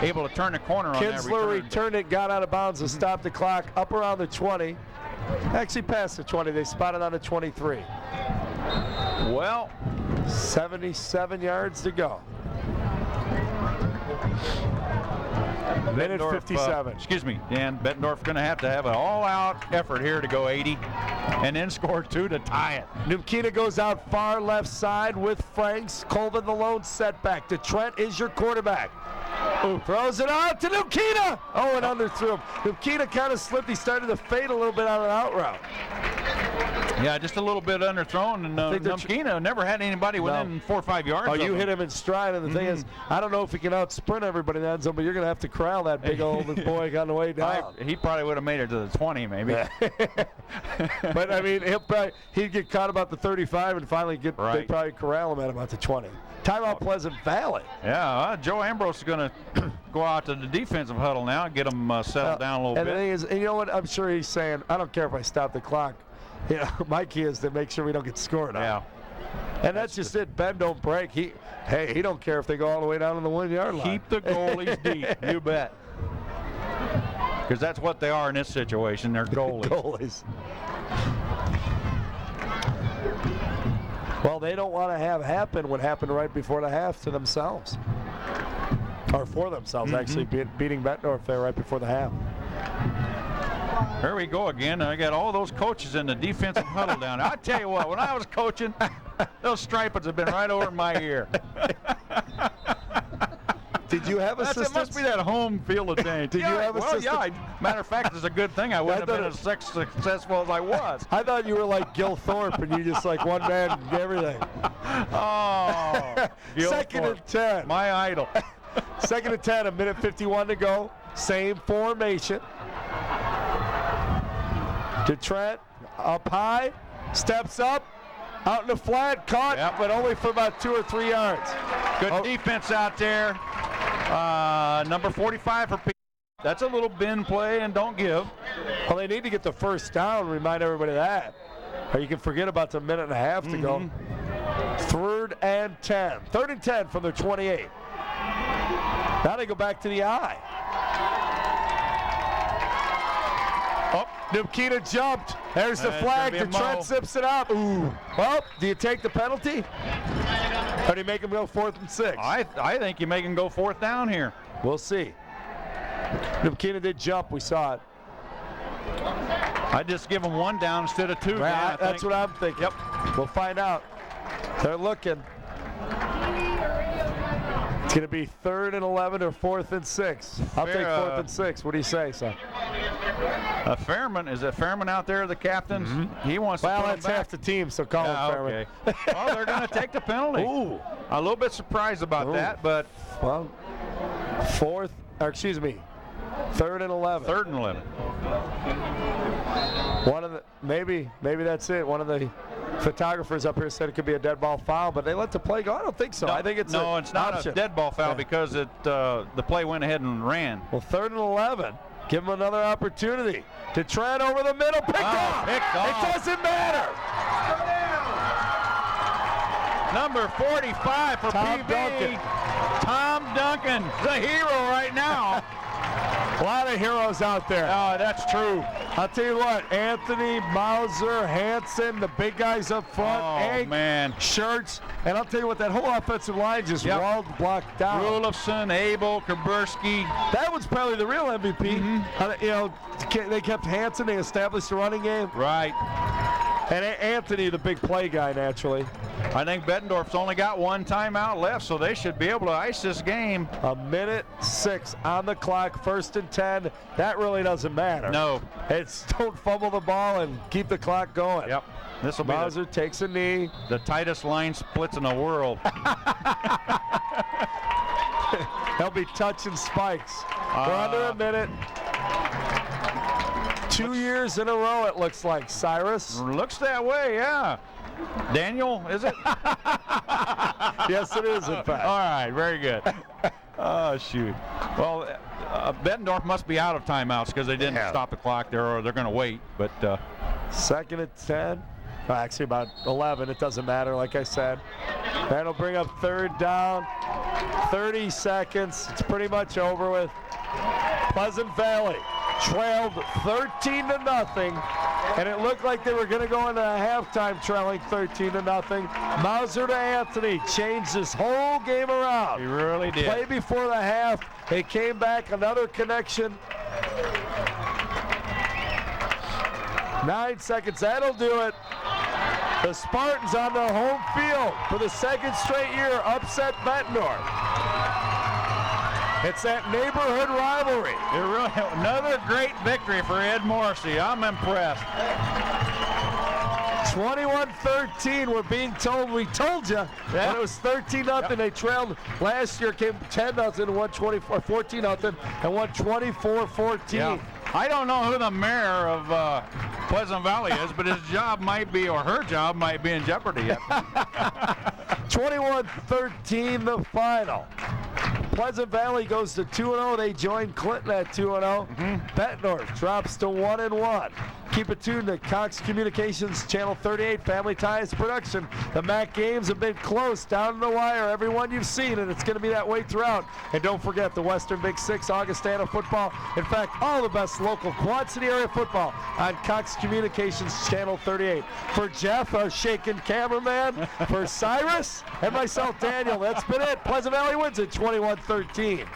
able to turn the corner on that return. Kinsler returned it, got out of bounds and stopped the clock up around the 20. Actually past the 20. They spotted on the 23. Well, 77 yards to go. Minute Bettendorf, 57. Excuse me, Dan. Bettendorf going to have an all-out effort here to go 80 and then score 2 to tie it. Numkina goes out far left side with Franks. Colvin the lone setback. DeTrent is your quarterback. Ooh, throws it out to Numkina. Oh, and underthrew him. Numkina kind of slipped. He started to fade a little bit on an out route. Yeah, just a little bit underthrown, and Numkina never had anybody within 4 or 5 yards. Oh, of you him. hit him in stride, and the thing is, I don't know if he can out-sprint everybody in the end zone, but you're going to have to corral that big old boy on the way down. He probably would have made it to the 20, maybe. But, I mean, he'd get caught about the 35 and finally they'd probably corral him at about the 20. Timeout Pleasant Valley. Yeah, Joe Ambrose is going to go out to the defensive huddle now and get them settled down a little bit. And the thing is, and you know what? I'm sure he's saying, I don't care if I stop the clock. You know, my key is to make sure we don't get scored on. Yeah. And that's just it. Bend don't break. He don't care if they go all the way down to the 1 yard line. Keep the goalies deep. You bet. Because that's what they are in this situation. They're goalies. Well, they don't want to have happen what happened right before the half to themselves. Or for themselves, actually, beating Bettendorf there right before the half. Here we go again. I got all those coaches in the defensive huddle down there. I tell you what, when I was coaching, those stripers have been right over my ear. Did you have assistants? It must be that home field advantage. Did you have assistants? Yeah. Matter of fact, it's a good thing I wouldn't have been as successful as I was. I thought you were like Gil Thorpe and you just like one man did everything. Oh, Gil Second Thorpe, and 10. my idol. Second and 10, a minute 51 to go. Same formation. DeTrent up high, steps up, out in the flat, caught, but only for about 2 or 3 yards. Good defense out there. Number 45 for Pete. That's a little bend play and don't give. Well, they need to get the first down, remind everybody of that. Or you can forget about the minute and a half to go. 3rd and 10. 3rd and 10 from their 28. Now they go back to the eye. Oh, Numkina jumped. There's the flag. DeTrent zips it up. Ooh. Well, do you take the penalty? Or do you make him go 4th and 6? I think you make him go 4th down here. We'll see. Numkina did jump. We saw it. I just give him 1 down instead of 2. Right, that's what I'm thinking. Yep. We'll find out. They're looking. It's going to be 3rd and 11 or 4th and 6. I'll take 4th and 6. What do you say, son? Fairman, is it Fairman out there, the captain? He wants to put him that's back. half the team, so call him Fairman. Okay. Well, they're going to take the penalty. Ooh. A little bit surprised about that, but. Well, 3rd and 11. 3rd and 11. One of the maybe that's it. One of the photographers up here said it could be a dead ball foul, but they let the play go. I don't think so. No, I think it's it's not option. a dead ball foul because the play went ahead and ran. Well, 3rd and 11. Give him another opportunity to tread over the middle. Picked off. Picked off. It doesn't matter. Number 45 for Tom PB. Duncan. Tom Duncan, the hero right now. A lot of heroes out there. Oh, that's true. I'll tell you what, Anthony, Mauser, Hansen, the big guys up front, Egg, man. Shirts, and I'll tell you what, that whole offensive line just walled, blocked down. Rulofson, Abel, Kaburski. That was probably the real MVP. You know, they kept Hansen, they established the running game. Right. And Anthony, the big play guy, naturally. I think Bettendorf's only got 1 timeout left, so they should be able to ice this game. A minute 6 on the clock, 1st and 10. That really doesn't matter. No. It's don't fumble the ball and keep the clock going. Yep. This will be Mauser takes a knee. The tightest line splits in the world. They'll be touching spikes. We're under a minute. 2 years in a row, it looks like. Cyrus? Looks that way, yeah. Daniel, is it? Yes, it is, in fact. All right, very good. Oh, shoot. Well, Bettendorf must be out of timeouts because they didn't stop the clock there, or they're going to wait. But 2nd and 10. Well, actually, about 11. It doesn't matter, like I said. That'll bring up 3rd down. 30 seconds. It's pretty much over with. Pleasant Valley trailed 13-0 And it looked like they were going to go into halftime trailing 13-0. Mauser to Anthony changed this whole game around. He really did. Play before the half. It came back, another connection. 9 seconds, that'll do it. The Spartans on the home field for the second straight year upset Bettendorf. It's that neighborhood rivalry. It really, another great victory for Ed Morrissey. I'm impressed. 21-13, we're being told, we told you, when it was 13-0, they trailed. Last year came 10-0, won 14-0, and won 24-14. Yeah. I don't know who the mayor of Pleasant Valley is, but his job might be, or her job might be in jeopardy yet. 21-13 the final. Pleasant Valley goes to 2-0. They join Clinton at 2-0. Bettendorf drops to 1-1. Keep it tuned to Cox Communications Channel 38 Family Ties Production. The MAC games have been close down to the wire. Everyone you've seen, and it's going to be that way throughout. And don't forget the Western Big Six, Augustana football. In fact, all the best local Quad City area football on Cox Communications Channel 38. For Jeff, our shaking cameraman, for Cyrus, and myself, Daniel, that's been it. Pleasant Valley wins it 21-13.